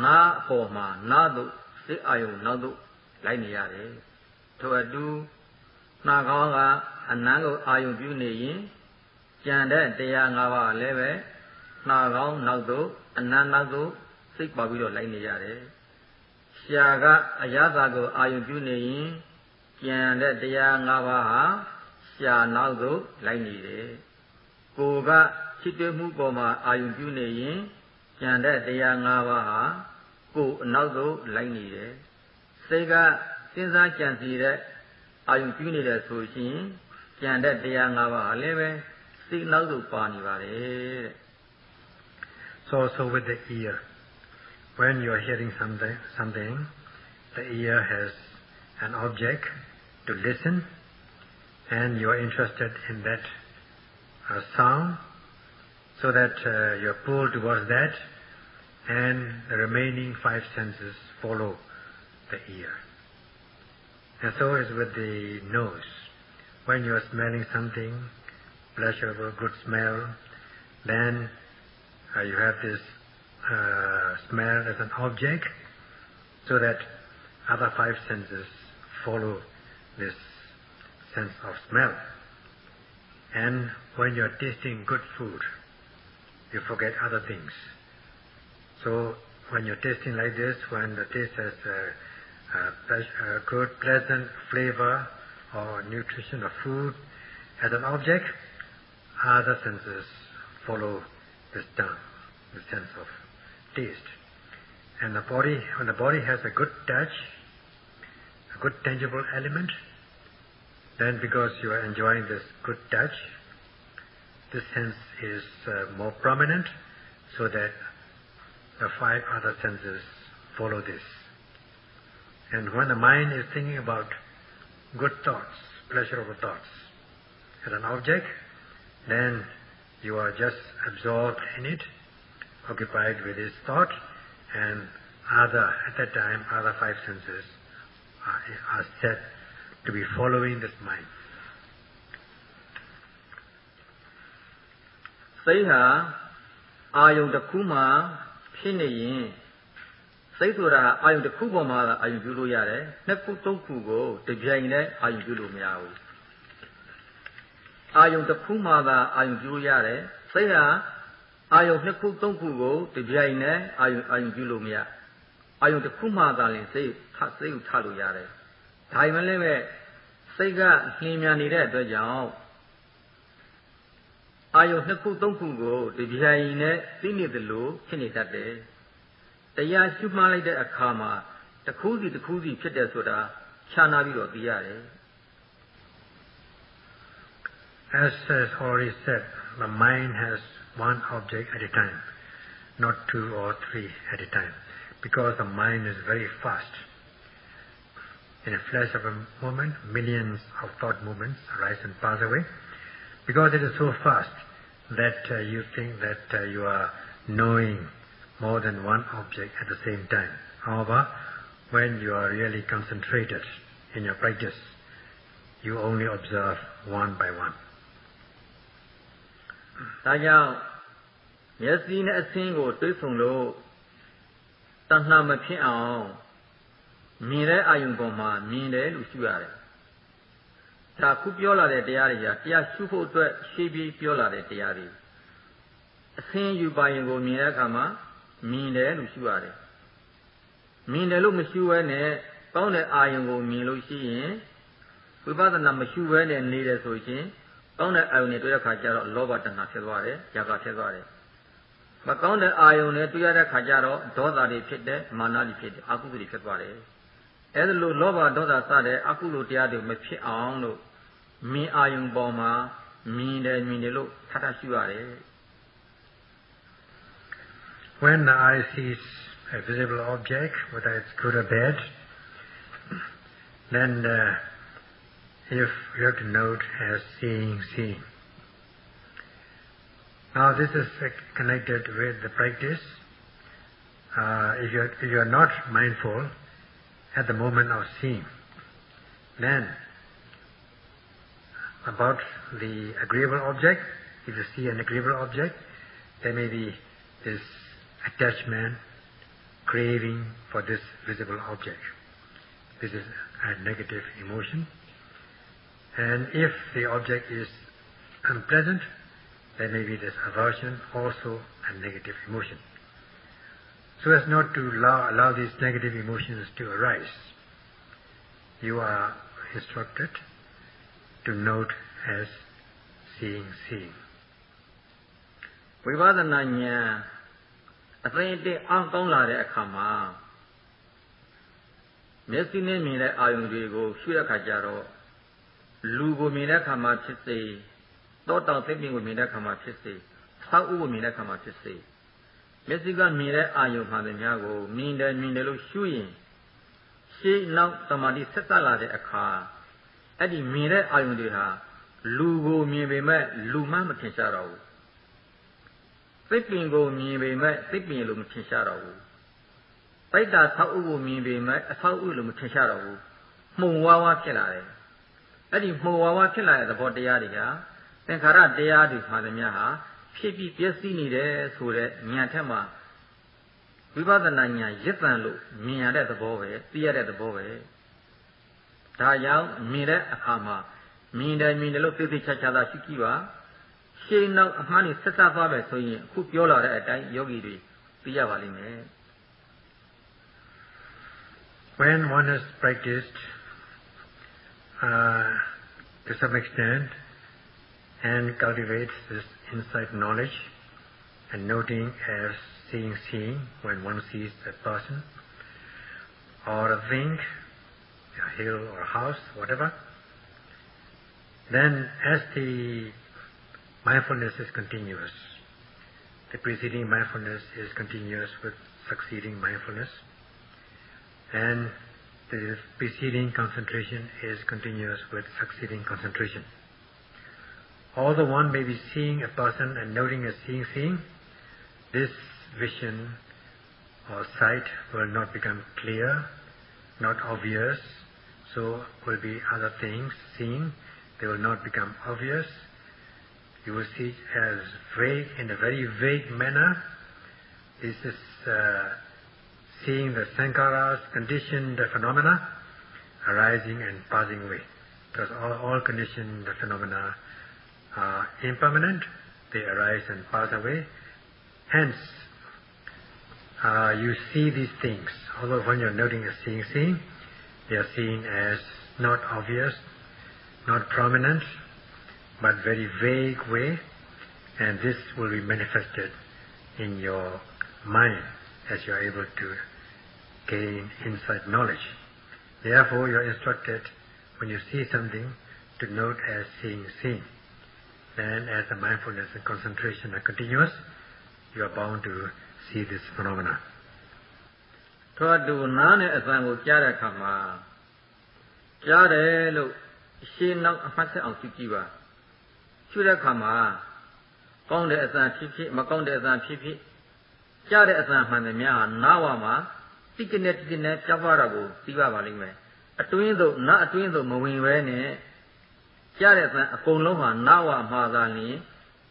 S1: နားအပေါ်မှာနားသို့စိတ်အာယုံနောက်သို့လိုက်နေရတယ်ထို့အတူနှာခေါင်းကအနံကိုအာယုံပြုနေရင်ကြံတဲ့တရား၅ပါးလည်းပဲနှာခေါင်းနောက်သို့အနံနောက်သို့စိတ်ပါပြီးတော့လိုက်နေရတယ်ရှားကအရသာကိုအာယုံပြုနေရင်ကြံတဲ့တရား၅ပါးဟာရှားနောက်သို့လိုက်နေတယ်ကိုယ်ကချစ်တွေ့မှုပေါ်မှာအာယုံပြုနေရင်ကြံတဲ့တရား၅ပါးဟာကိုယ်အနောက်သို့လိုက်နေတယ်စိတ်ကစဉ်းစားကြံစည်တဲ့အာယုံပြုနေတယ်ဆိုရင်ကြံတဲ့တရား၅ပါးဟာလည်းပဲစိတ်နောက်သို့ပါနေပါတယ်တဲ့
S2: So with the ear, when you are hearing something, the ear has an object to listen, and you are interested in that sound, so that you are pulled towards that, and the remaining five senses follow the ear. And so is with the nose. when you are smelling something, pleasurable, good smell, then you have this smell as an object, so that other five senses follow this sense of smell. And when you are tasting good food, you forget other things. So when you're tasting like this, when the taste has a good, pleasant flavor or nutrition of food as an object, other senses follow this down, the sense of taste. And the body, when the body has a good touch, a good tangible element, then because you are enjoying this good touch, this sense is more prominent, so that the five other senses follow this. And when the mind is thinking about good thoughts, pleasurable thoughts, as an object, then you are just absorbed in it, occupied with this thought, and at that time, other five senses are set to be following this mind.
S1: စိတ်ဟာအာယုံတစ်ခုမှဖြစ်နေရင်စိတ်ဆိုတာအာယုံတစ်ခုပေါ်မှာအာယုံပြုလို့ရတယ်နှစ်ခုသုံးခုကိုတပြိုင်တည်းအာယုံပြုလို့မရဘူးအာယုံတစ်ခုမှသာအာယုံပြုလို့ရတယ်စိတ်ဟာအာယုံနှစ်ခုသုံးခုကိုတပြိုင်တည်းအာယုံပြုလို့မရအာယုံတစ်ခုမှသာလင်စိတ်ကိုထလို့ရတယ်ဒါမှလည်းပဲစိတ်ကနှင်းမြန်နေတဲ့အတွက်ကြောင့်အာယုံနှစ်ခုသုံးခုကိုတပြိုင်တည်းသိနေသလိုဖြစ်နေတတ်တယ်တရားရှုမှတ်လိုက်တဲ့အခါမှာတစ်ခုစီတစ်ခုစီဖြစ်တယ်ဆိုတာခြားနာပြီးတော့သိရတယ်
S2: As already said, the mind has one object at a time, not two or three at a time, because the mind is very fast. In a flash of a moment, millions of thought movements arise and pass away. Because it is so fast that you think that you are knowing more than one object at the same time. However, when you are really concentrated in your practice, you only observe one by one.
S1: ဒါကြောင့်မျက်စိနဲ့အဆင်းကိုတွေးဆုံလို့တဏှာမဖြစ်အောင်မြင်တဲ့အာယုံပေါ်မှာမြင်တယ်လို့ရှုရတယ်။ဒါခုပြောလာတဲ့တရားတွေကတရားရှုဖို့အတွက်ရှင်းပြီးပြောလာတဲ့တရားတွေအဆင်းယူပါရင်ကိုမြင်တဲ့အခါမှာမြင်တယ်လို့ရှုရတယ်။မြင်တယ်လို့မရှုဘဲနဲ့ကောင်းတဲ့အာယုံကိုမြင်လို့ရှိရင်ဝိပဿနာမရှုဘဲနဲ့နေတယ်ဆိုရင်ကောင်းတဲ့အာယုံနဲ့တွေ့တဲ့အခါကျတော့လောဘတဏှာဖြစ်သွားတယ်၊ຢာကဖြစ်သွားတယ်။မကောင်းတဲ့အာယုံနဲ့တွေ့ရတဲ့အခါကျတော့ဒေါသတွေဖြစ်တယ်၊မာနတွေဖြစ်တယ်၊အကုသိုလ်တွေဖြစ်သွားတယ်။အဲဒါလိုလောဘဒေါသစတဲ့အကုသိုလ်တရားတွေမဖြစ်အောင်လို့မြင်အာယုံပေါ်မှာမြင်တယ်လို့ထပ်ရှုရတယ်။
S2: When the eye sees a visible object, whether it's good or bad, then if you have to note as seeing. Now this is connected with the practice. If you are not mindful at the moment of seeing, then about the agreeable object, if you see an agreeable object, there may be this attachment, craving for this visible object. This is a negative emotion. And if the object is unpleasant, there may be this aversion, also a negative emotion. So as not to allow these negative emotions to arise, you are instructed to note as seeing.
S1: ဝိပဿနာဉာဏ်အသိအတင်းအောင်ကောင်းလာတဲ့အခါမှာမျက်စိနဲ့မြင်တဲ့အာယုံတွေကိုရှုတဲ့အခါကျတော့လူကိုမြင်တဲ့အခါမှာဖြစ်စေတောတောင်သိပ္ပံကိုမြင်တဲ့အခါမှာဖြစ်စေဆောက်ဥကိုမြင်တဲ့အခါမှာဖြစ်စေမျက်စိကမြင်တဲ့အာယုံမှန်တယ်များကိုမြင်တယ်လို့ရှုရင်ရှေးနောက်သမာဓိဆက်သက်လာတဲ့အခါအဲ့ဒီမြင်တဲ့အာယုံတွေဟာလူကိုမြင်ပေမဲ့လူမှမထင်ရှားတော့ဘူးသိပ္ပံကိုမြင်ပေမဲ့သိပ္ပံလို့မထင်ရှားတော့ဘူးတိုက်တာဆောက်ဥကိုမြင်ပေမဲ့အဆောက်ဥလို့မထင်ရှားတော့ဘူးမှုံဝါးဖြစ်လာတယ် အဲ့ဒီမှုဝါဝဖြစ်လာတဲ့သဘောတရားတွေကသင်္ခါရတရားတွေမှလည်းများဟာဖြစ်ပြီးပြည့်စည်နေတယ်ဆိုတဲ့ဉာဏ်ထက်မှာဝိပဿနာဉာဏ်ရစ်တန်လို့မြင်ရတဲ့သဘောပဲသိရတဲ့သဘောပဲဒါကြောင့်မြင်တဲ့အခါမှာမြင်တယ်လို့သိသိချာချာသာရှိကြည့်ပါရှင်းနောက်အမှန်နဲ့ဆက်ဆက်သွားပဲဆိုရင်အခုပြောလာတဲ့အတိုင်းယောဂီတွေသိရပါလိမ့်မယ်
S2: When one has practiced to some extent and cultivates this insight knowledge and noting as seeing when one sees a person or a thing, a hill or a house, whatever, then as the mindfulness is continuous, the preceding mindfulness is continuous with succeeding mindfulness, and the preceding concentration is continuous with succeeding concentration. Although one may be seeing a person and noting as seeing, this vision or sight will not become clear, not obvious, so will be other things seen, they will not become obvious. You will see as vague, in a very vague manner. This is seeing the sankharas, conditioned phenomena arising and passing away. Because all conditioned phenomena are impermanent, they arise and pass away. Hence, you see these things. Although when you're noting as seeing, they are seen as not obvious, not prominent, but very vague way, and this will be manifested in your mind as you are able to gain insight knowledge. Therefore, you are instructed when you see something to note as seeing. Then, as the mindfulness and concentration are continuous, you are bound to see this phenomena.
S1: သောတူနားနဲ့အသံကိုကြားတဲ့အခါမှာကြားတယ်လို့ရှင်းနောက်အမှတ်ဆက်အောင်ကြည့်ကြည့်ပါရှုတဲ့အခါမှာကောင်းတဲ့အသံဖြစ်ဖြစ်မကောင်းတဲ့အသံဖြစ်ဖြစ်ကြားတဲ့အသံမှန်တယ်များနားဝမှာတိကနဲ့ကြားသွားတာကိုသိပါပါလိမ့်မယ်အတွင်းသို့နားအတွင်းသို့မဝင်ဘဲနဲ့ကြားတဲ့အသံအကုန်လုံးဟာနားဝမှာသာလျှင်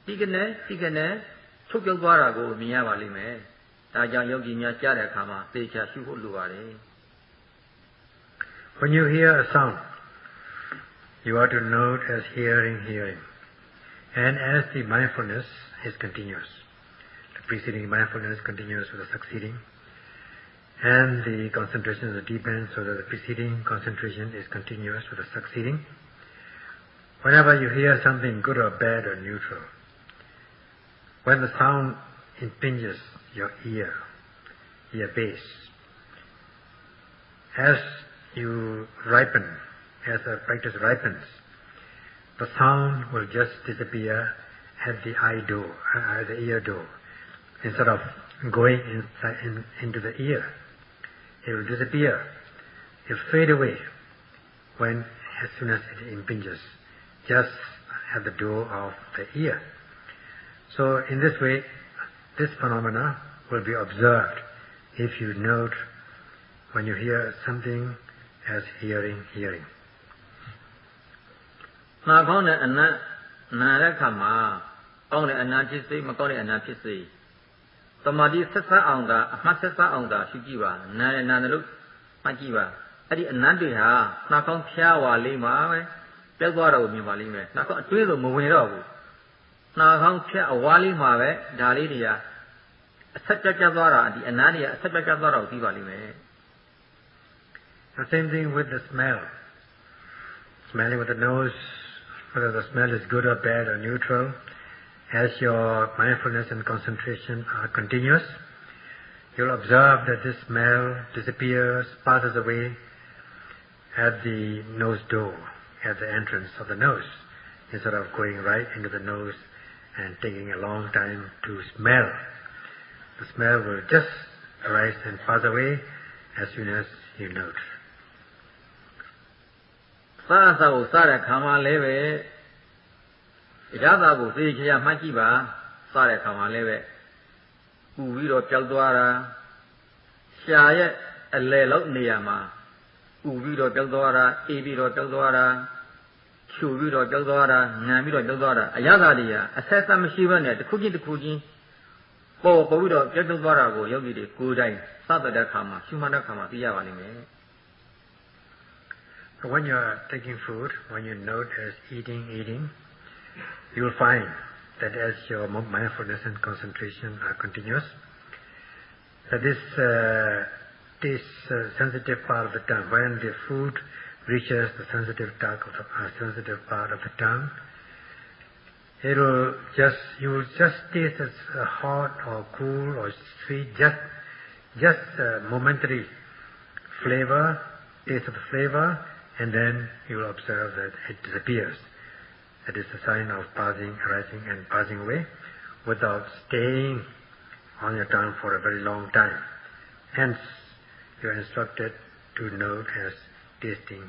S1: တိကနဲ့ထုတ်ပြုတ်သွားတာကိုမြင်ရပါလိမ့်မယ်ဒါကြောင့်ယောဂီများကြားတဲ့အခါမှာသေချာရှုဖို့လိုပါတယ်
S2: When you hear a sound, you are to note as hearing, and as the mindfulness is continuous. The preceding mindfulness continues with the succeeding, and the concentration is deepened so that the preceding concentration is continuous with the succeeding. Whenever you hear something good or bad or neutral, when the sound impinges your ear base, as you ripen, as the practice ripens, the sound will just disappear at the the ear door. Instead of going into the ear, it will disappear. It will fade away as soon as it impinges, just at the door of the ear. So in this way, this phenomena will be observed if you note when you hear something as hearing. နာကောင်းတဲ့အနတ်နာတဲ့အခါမှာကောင်းတဲ့အနတ်ဖြစ်စေမကောင်းတဲ့အနတ်ဖြစ်စေသမာဓိဆက်ဆက်အောင်သာအမှတ်ဆက်ဆက်အောင်သာရှုကြည့်ပါနာတယ်လို့မှတ်ကြည့်ပါအဲ့ဒီအနတ်တွေဟာနာကောင်းဖျားဝါလေးမှာပဲပြတ်သွားတော့မြင်ပါလိမ့်မယ်နာကောင်းအတွင်းဆိုမဝင်တော့ဘူးနာကောင်းဖျက်အဝါလေးမှာပဲဒါလေးတွေကအဆက်ကြသွားတာဒီအနတ်တွေကအဆက်ကြသွားတော့သိပါလိမ့်မယ် The same thing with the smell. Smelling with the nose, whether the smell is good or bad or neutral, as your mindfulness and concentration are continuous, you'll observe that this smell disappears, passes away at the nose door, at the entrance of the nose, instead of going right into the nose and taking a long time to smell. The smell will just arise and pass away as soon as you note. စားစာကိုစားတဲ့ခါမှလည်းပဲရတာကိုသိချင်မှတ်ကြည့်ပါစားတဲ့ခါမှလည်းပဲပူပြီးတော့ပျောက်သွားတာရှာရဲ့အလယ်လောက်နေရာမှာပူပြီးတော့ပျောက်သွားတာအေးပြီးတော့ပျောက်သွားတာ
S1: ချူပြီးတော့ကြောက်သွားတာငံပြီးတော့ကြောက်သွားတာအရသာတွေကအဆက်ဆက်မရှိဘဲနဲ့တစ်ခုချင်းပေါ်ပြီးတော့ကြောက်သွားတာကိုယောဂီတွေကိုယ်တိုင်စတဲ့အခါမှာရှုမှတ်တဲ့အခါမှာသိရပါလိမ့်မယ်
S2: When you are taking food, when you note as eating, you will find that as your mindfulness and concentration are continuous, that this sensitive part of the tongue, when the food reaches the sensitive part of the tongue, you will just taste as hot or cool or sweet, just momentary flavor, taste of the flavor, and then you will observe that it disappears. That is a sign of passing, arising and passing away without staying on your tongue for a very long time. Hence, you are instructed to note as tasting.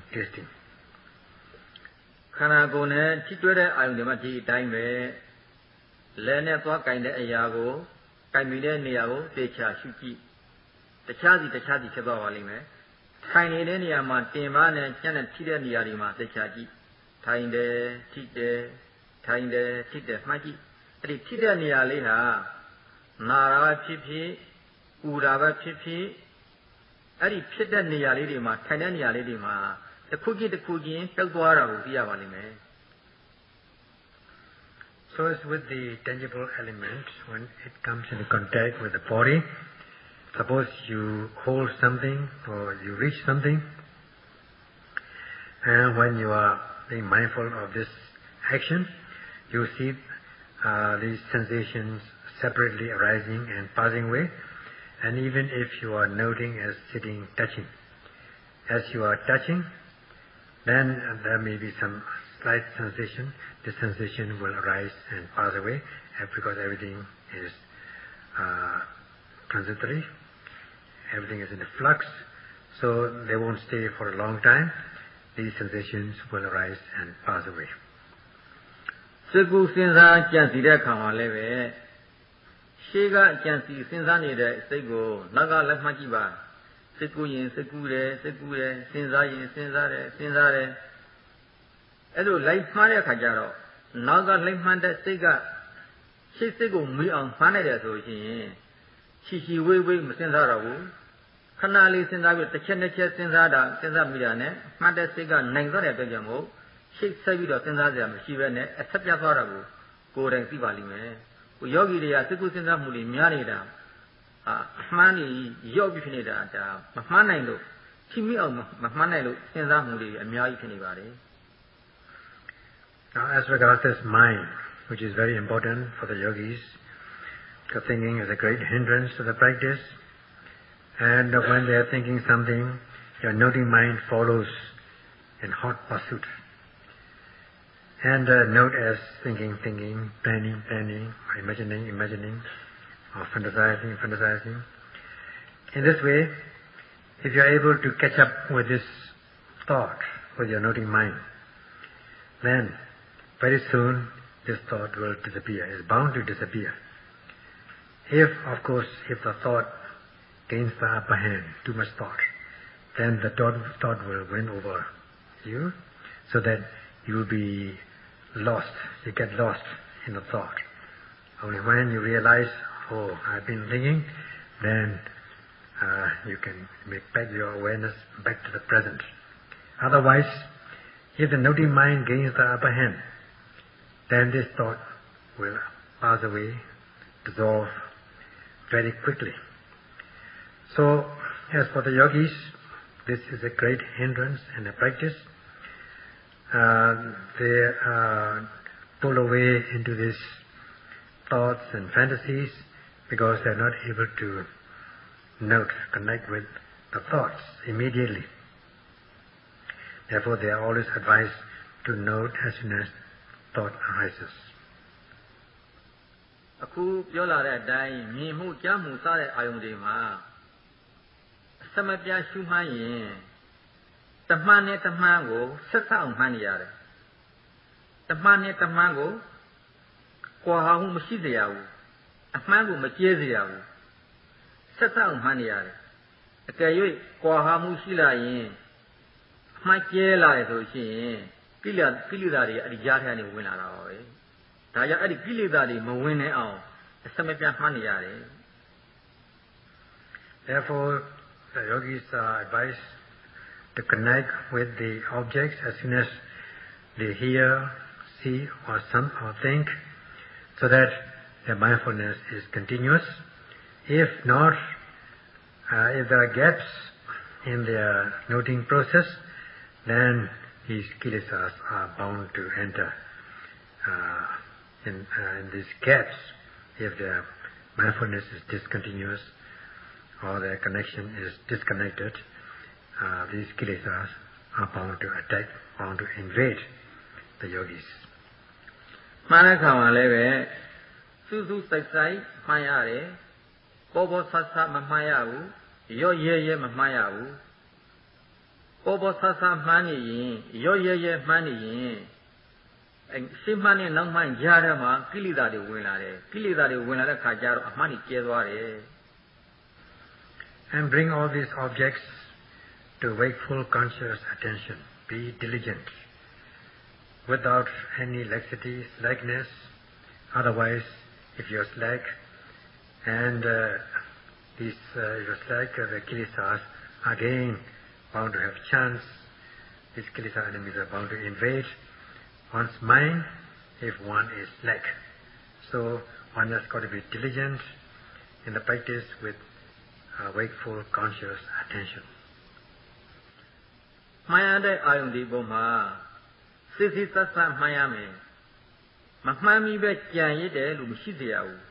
S1: ခန္ဓာကိုယ်နဲ့ထိတွေ့တဲ့အာယုန်တွေမှာဒီအတိုင်းပဲလဲနဲ့သွားကင်တဲ့အရာကိုကင်မိတဲ့နေရာကိုသေချာရှုကြည့်တခြားစီဖြစ်သွားပါလိမ့်မယ်ထိုင်နေတဲ့နေရာမှာတင်ပါနဲ့ကျန်တဲ့ထိတဲ့နေရာတွေမှာသေချာကြည့်ထိုင်တယ်ထိတယ်မှတ်ကြည့်အဲ့ဒီထိတဲ့နေရာလေးဟာနာတာပဲဖြစ်ဖြစ်ပူတာပဲဖြစ်ဖြစ်အဲ့ဒီဖြစ်တဲ့နေရာလေးတွေမှာထိုင်တဲ့နေရာလေးတွေမှာတစ်ခုချင်းပြုတ်သွားတာကိုသိရပါလိမ့်မယ်
S2: So as with the tangible element, when it comes into contact with the body, suppose you hold something or you reach something, and when you are being mindful of this action, you see these sensations separately arising and passing away, and even if you are noting as sitting, touching, as you are touching, then there may be some slight sensation. The sensation will arise and pass away because everything is transitory. Everything is in a flux, so they won't stay for a long time. These sensations will arise and pass away.
S1: စိတ်ကူးစဉ်းစားကြံစီတဲ့အခါမှာလည်းပဲရှေးကကြံစီစဉ်းစားနေတဲ့စိတ်ကိုနောက်ကလက်မှတ်ကြည့်ပါစိတ်ကူးရင်စိတ်ကူးတယ်စဉ်းစားရင်စဉ်းစားတယ်အဲ့လိုလိုက်မှားတဲ့အခါကျတော့နောက်ကလိုက်မှန်းတဲ့စိတ်ကရှေ့စိတ်ကိုမီးအောင်မှားနိုင်တယ်ဆိုရင်ချီဝေးမစဉ်းစားတော့ဘူးခဏလေးစဉ်းစားပြီးတစ်ချက်နှစ်ချက်စဉ်းစားမိတာနဲ့မှတ်တဲ့စိတ်ကနိုင်သွားတဲ့အတွက်ကြောင့်မို့ရှေ့ဆက်ပြီးတော့စဉ်းစားကြရမရှိဘဲနဲ့အဆက်ပြတ်သွားတာကိုယ်တိုင်သိပါလိမ့်မယ်ဟိုယောဂီတွေကစိတ်ကူးစဉ်းစားမှုတွေများနေတာအမှန်ကြီးရော့ပြီးဖြစ်နေတာဒါမမှန်းနိုင်လို့ထိမိအောင်မမှန်းနိုင်လို့စဉ်းစားမှုတွေအများကြီးဖြစ်နေပါတယ်
S2: Now as regards this mind, which is very important for the yogis, because thinking is a great hindrance to the practice, and when they are thinking something, your noting mind follows in hot pursuit. And note as thinking, planning, imagining, or fantasizing. In this way, if you are able to catch up with this thought, with your noting mind, then very soon this thought will disappear, is bound to disappear. If the thought gains the upper hand, too much thought, then the thought will win over you, so that you will be lost, you get lost in the thought. Only when you realize, I've been thinking, then you can make back your awareness back to the present. Otherwise, if the noting mind gains the upper hand, then this thought will pass away, dissolve very quickly. So, as for the yogis, this is a great hindrance in the practice. They are pulled away into these thoughts and fantasies because they are not able to connect with the thoughts immediately. Therefore, they are always advised to note as soon as thought arises.
S1: အခုပြောလာတဲ့အတိုင်းမြင်မှုကြားမှုစတဲ့အာယုန်တွေမှာအစမပြရှုမှန်းရင်တမှန်နဲ့တမှန်ကိုဆက်ဆက်အောင်မှန်းနေရတယ်တမှန်နဲ့တမှန်ကိုကွာဟမှုမရှိစေရဘူးအမှန်ကိုမကျဲစေရဘူးဆက်ဆက်အောင်မှန်းနေရတယ်အကယ်၍ကွာဟမှုရှိလာရင်အမှန်ကျဲလာတယ်ဆိုရှင် ကိလေသာတွေအဲ့ဒီကြားထဲကနေဝင်လာတာပါပဲဒါကြောင့်အဲ့ဒီကိလေသာတွေမဝင်နိုင်အောင်အစမပြတ်မှတ်နေရတယ်
S2: Therefore the yogis are advised to connect with the objects as soon as they hear, see or think, so that their mindfulness is continuous. If not, if there are gaps in their noting process, then these kilesas are bound to enter in these gaps. If their mindfulness is discontinuous or their connection is disconnected, these kilesas are bound to attack, bound to invade the yogis.
S1: မှန်တဲ့ခါမှာလည်းပဲစူးစူးစိုက်စိုက်မှန်ရတယ်ပေါ်ပေါ်ဆဆမမှန်ရဘူးရော့ရဲမမှန်ရဘူးပေါ်ပေါ်ဆဆမှန်နေရင်ရော့ရဲမှန်နေရင်ရှင်းမှန်နဲ့နောက်မှန်ကြားထဲမှာကိလေသာတွေဝင်လာတယ်ကိလေသာတွေဝင်လာတဲ့ခါကျတော့အမှန်ကြီးကျဲသွားတယ်
S2: And bring all these objects to wakeful conscious attention. Be diligent without any laxity, slackness. Otherwise, if you're slack and if you're slack, the kilesas again bound to have chance. These kilesa enemies are bound to invade one's mind if one is slack. So one has got to be diligent in the practice with wakeful conscious attention.
S1: မှန်ရတဲ့အာယုန်ဒီပုံမှာစစ်စစ်ဆက်ဆက်မှန်ရမယ်မမှန်မိပဲကြံရစ်တယ်လို့မရှိစေရဘူး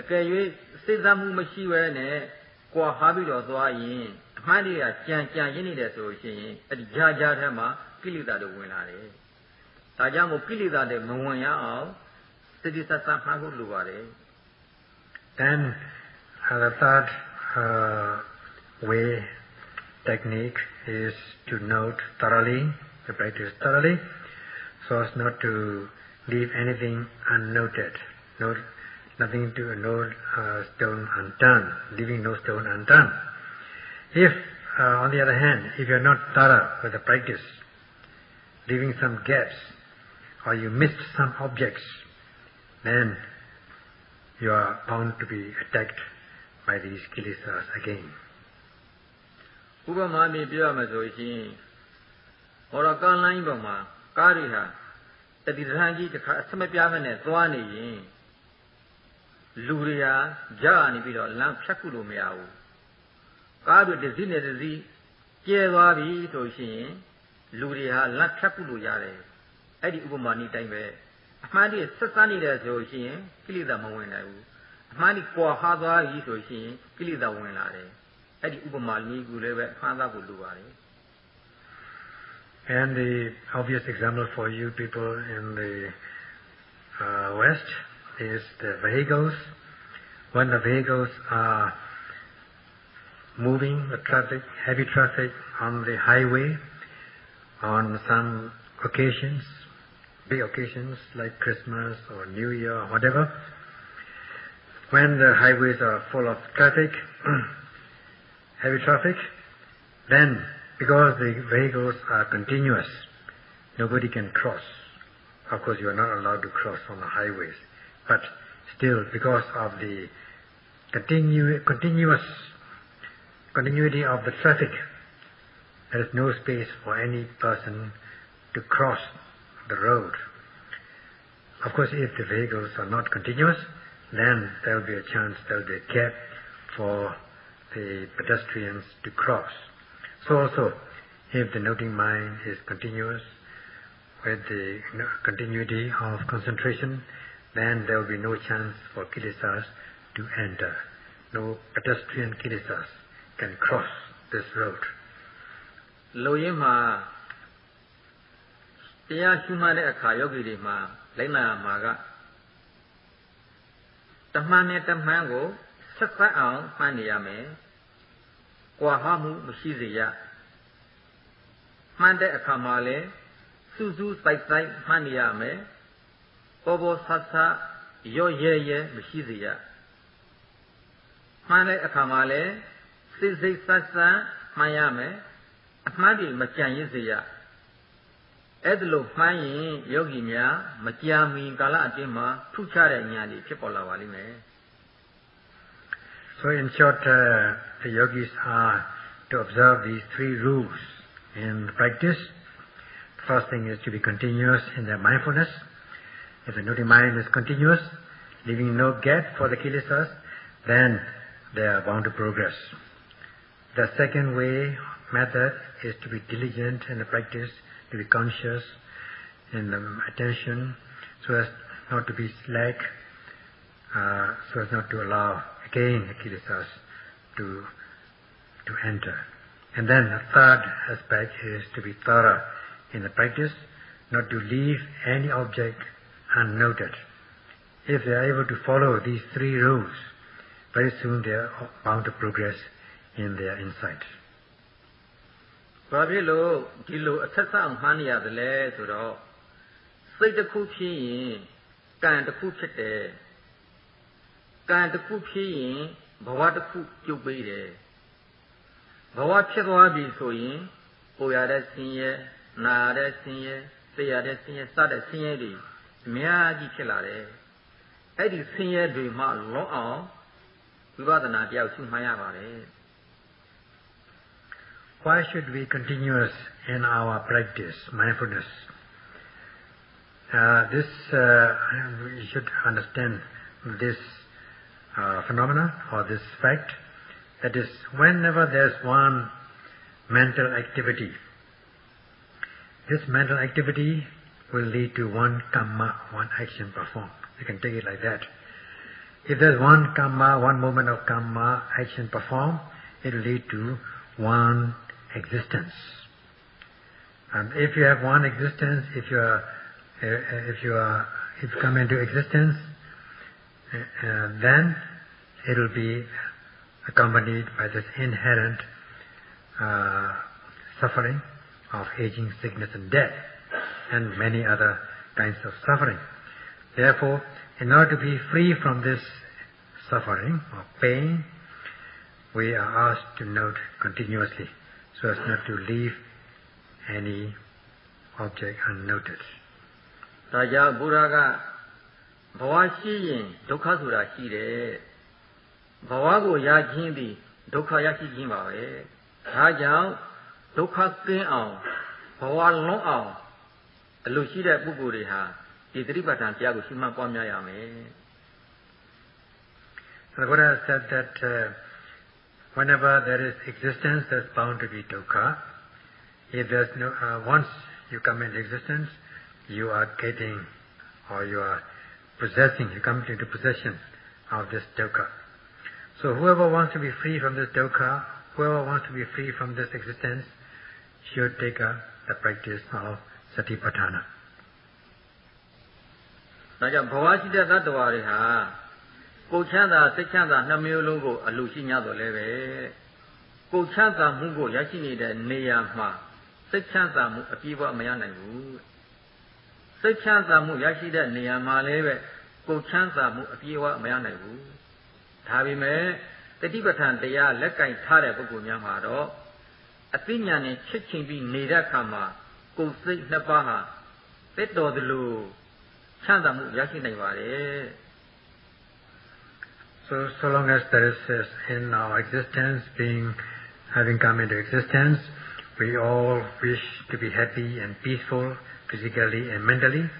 S1: အကယ်၍စိတ်သက်မှုမရှိဘဲနဲ့ကြွာဟာပြီးတော့သွားရင်အမှန်တရားကြံရစ်နေတယ်ဆိုရှင်အဲ့ဒီကြားထဲမှာကိလေသာတွေဝင်လာတယ်ဒါကြောင့်မို့ကိလေသာတွေမဝင်ရအောင်စစ်စစ်ဆက်ဆက်မှန်ဖို့လိုပါတယ်
S2: Then the third way technique is to note thoroughly, to practice thoroughly, so as not to leave anything unnoted, nothing to no stone unturned, leaving no stone unturned. If, on the other hand, if you are not thorough with the practice, leaving some gaps, or you missed some objects, then you are bound to be attacked by these kilesas again.
S1: ဥပမာမျိုးပြောရမယ်ဆိုရင်ဟောတော့ကားလိုင်းပေါ်မှာကားတွေဟာတတိတထန်ကြီးတစ်ခါအစမပြားမနဲ့သွားနေရင်လူတွေဟာကြားနေပြီးတော့လမ်းဖြတ်ခုလို့မရဘူးကားတွေတစ်စီးနဲ့တစ်စီးကျဲသွားပြီဆိုရင်လူတွေဟာလမ်းဖြတ်ခုလို့ရတယ်အဲ့ဒီဥပမာနည်းတိုင်းပဲအမှန်တည်းဆက်စပ်နေတယ်ဆိုရင်ကိလေသာမဝင်နိုင်ဘူးအမှန်တည်းကွာဟာသွားပြီဆိုရင်ကိလေသာဝင်လာတယ်အဲ့ဒီဥပမာနည်းကူလည်းပဲမှန်သားဖို့လိုပါတယ်
S2: And the obvious example for you people in the West is the vehicles. When the vehicles are moving, the traffic, heavy traffic on the highway, on some occasions, big occasions like Christmas or New Year or whatever, when the highways are full of traffic, heavy traffic, then because the vehicles are continuous, nobody can cross. Of course, you are not allowed to cross on the highways. But still, because of the continuity of the traffic, there is no space for any person to cross the road. Of course, if the vehicles are not continuous, then there will be a chance, there will be a gap for the pedestrians to cross. So also, if the noting mind is continuous, with the continuity of concentration, then there will be no chance for kilesas to enter. No pedestrian kilesas can cross this road.
S1: လူရင်းမှာတရားရှုမှတ်တဲ့အခါယောဂီတွေမှာလိုက်နာမှာကတမန်နဲ့တမန်ကိုဆက်ဆက်အောင်မှတ်နေရမယ်။ကြွာဟမှုမရှိစေရ။မှတ်တဲ့အခါမှာလည်းစူးစူးစိုက်စိုက်မှတ်နေရမယ်။ပေါ်ပေါ်ဆဆရော့ရဲမရှိစေရ။မှတ်တဲ့အခါမှာလည်းစိတ်ဆက်ဆက်မှတ်ရမယ်။အမှတ်တွေမကြံရစ်စေရ။ Edlo Mayin, Yogimia, Matiami, Gala Dima, Puchara Nyani, Chipola Valime.
S2: So in short, the yogis are to observe these 3 rules in practice. The first thing is to be continuous in their mindfulness. If the noti mind is continuous, leaving no gap for the kilesas, then they are bound to progress. The second method is to be diligent in the practice, to be conscious in the attention, so as not to be slack, so as not to allow again the kilesas to enter. And then the third aspect is to be thorough in the practice, not to leave any object unnoted. If they are able to follow these 3 rules, very soon they are bound to progress in their insight.
S1: Babilo, Dilo, Atasa, Mania, the lay, so say the cookie, can the cookie, can the cookie, Bawata cook you be there. Bawatchawabi so in, Boyada senior, Nada senior, Sayada senior, Sada senior, Miagi Chilare. Eddie senior do my long, we rather not yell to my avare.
S2: Why should we continue in our practice, mindfulness? We should understand this phenomena or this fact. That is, whenever there's one mental activity, this mental activity will lead to one karma, one action performed. You can take it like that. If there's one karma, one moment of karma action performed, it will lead to one existence. And if you have one existence, if you come into existence, then it will be accompanied by this inherent suffering of aging, sickness and death, and many other kinds of suffering. Therefore, in order to be free from this suffering or pain, we are asked to note continuously, so as not to leave any object unnoted.
S1: Raja Buraga Bawashi, Dokasura Hide, Bawago Yajindi, Doka Yaki Jimawe, Raja, Doka Kin, Bawa Long, Lucida Buguriha, Idribatan Tiago Shima Pamyame.
S2: The Buddha said that whenever there is existence, there's bound to be dukkha. If there's no, once you come into existence, you are getting, or you are possessing, you come into possession of this dukkha. So whoever wants to be free from this dukkha, whoever wants to be free from this existence, should take up the practice of Satipatthana.
S1: Raja Bhavashida Tattavariha, Kochanda, Sekanda, Namyolungo, Alusinya Leve, Kochanda Mungo, Yashini, Neyama, Sekanda, Apiva Mayanagu, Sekanda Mu Yashida, Neyama Leve, Kochanda, Apiva Mayanagu, Tabime, the Tibatan, they are Lekai Tara Bugunyamado, Athenian Chiching be Nidakama, Kosik Nabaha, Peto the Lu, Chandamu Yashinavare.
S2: So long as there is in our existence, having come into existence, we all wish to be happy and peaceful, physically and mentally,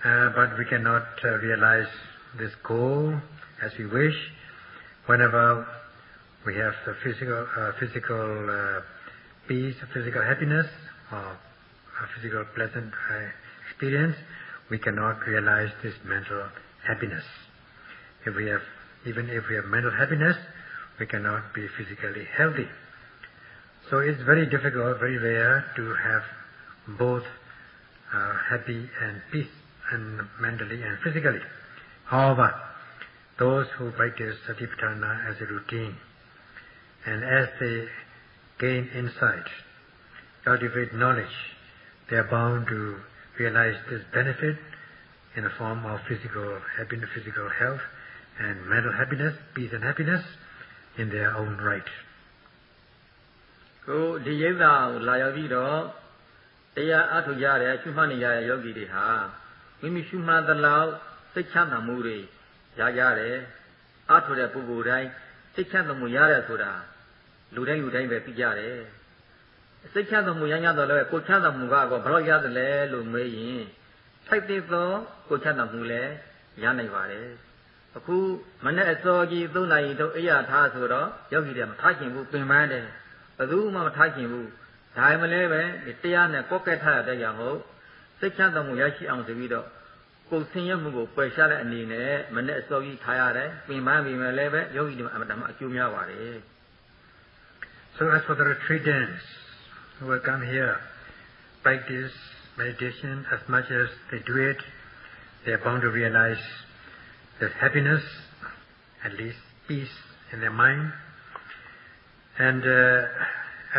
S2: but we cannot realize this goal as we wish. Whenever we have the physical peace, physical happiness, or a physical pleasant experience, we cannot realize this mental happiness. Even if we have mental happiness, we cannot be physically healthy. So it's very difficult, very rare to have both happy and peace, and mentally and physically. However, those who practice Satipatthana as a routine, and as they gain insight, cultivate knowledge, they are bound to realize this benefit in the form of physical happiness, physical health, and mental happiness, peace and happiness in their own right.
S1: Go the Yeva Layavido, တရားအထုကြတဲ့ရှုမှတ်နေရတဲ့ယောဂီတွေဟာမိမိရှုမှတ်သလောက်စိတ်ချမ်းသာမှုတွေရကြတယ်အထုတဲ့ပုဂ္ဂိုလ်တိုင်းစိတ်ချမ်းသာမှုရတဲ့ဆိုတာလူတိုင်းပဲသိကြတယ်စိတ်ချမ်းသာမှုရတော့လည်းကိုယ်ချမ်းသာမှုကတော့ဘယ်လောက်ရတယ်လဲလို့မေးရင်ထိုက်တဲ့သောကိုယ်ချမ်းသာမှုလည်းရနိုင်ပါတယ်အခုမနေ့အစောကြီး3 နာရီတော့အိယာထားဆိုတော့ယောဂီတွေမထားခင်ဘူးပင်ပန်းတယ်ဘယ်သူမှမထားခင်ဘူးဒါမှလည်းပဲတရားနဲ့ကောက်ကက်ထားရတဲ့ကြောင့်မို့စိတ်ချမ်းသာမှုရရှိအောင်ဆိုပြီးတော့ကိုယ်ဆင်းရဲမှုကိုပယ်ရှားတဲ့အနေနဲ့မနေ့အစောကြီးထားရတယ်ပင်ပန်းပြီးမှလည်းပဲယောဂီတွေအမှန်တမ်းအကျိုးများပါတယ်
S2: So as for the retreatants who will come here, practice meditation as much as they do it, they are bound to realize there's happiness, at least peace in their mind. And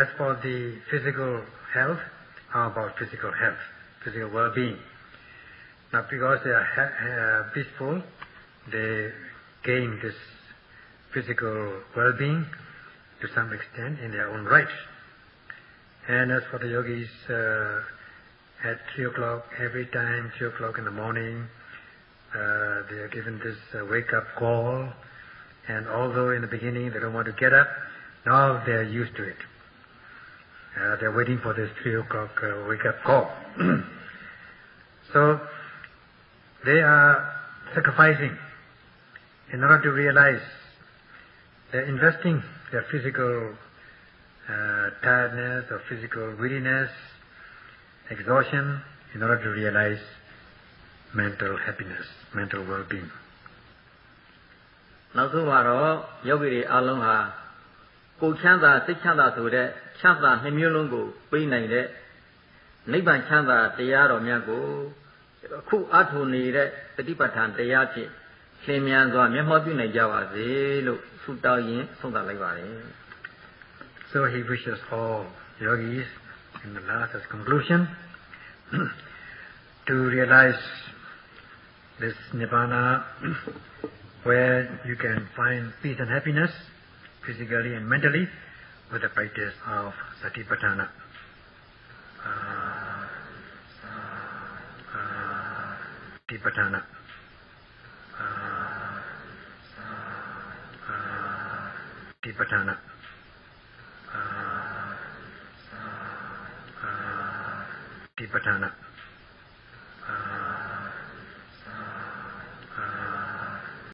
S2: as for the physical health, how about physical health, physical well-being? Now because they are peaceful, they gain this physical well-being to some extent in their own right. And as for the yogis, at 3 o'clock, every time, 3 o'clock in the morning, they are given this wake-up call. And although in the beginning they don't want to get up, now they are used to it. They're waiting for this 3 o'clock wake-up call. So, they are sacrificing in order to realize they're investing their physical tiredness or physical weariness, exhaustion, in order to realize mental happiness, mental well-being.
S1: နောက်ဆုံးတော့ယောဂီတွေအားလုံးဟာကိုယ်ချမ်းသာစိတ်ချမ်းသာဆိုတဲ့ချမ်းသာနှစ်မျိုးလုံးကိုပေးနိုင်တဲ့နိဗ္ဗာန်ချမ်းသာတရားတော်များကိုအခုအထုနေတဲ့တတိပဋ္ဌာန်တရားဖြင့်ရှင်းမြန်စွာမျက်မှောက်ပြုနိုင်ကြပါစေလို့ဆုတောင်းရင်းဆုံးသတ်လိုက်ပါတယ်
S2: So he wishes all yogis in the last as conclusion to realize this nibbana where you can find peace and happiness physically and mentally with the practice of Satipatthana. Satipatthana. Satipatthana. Satipatthana.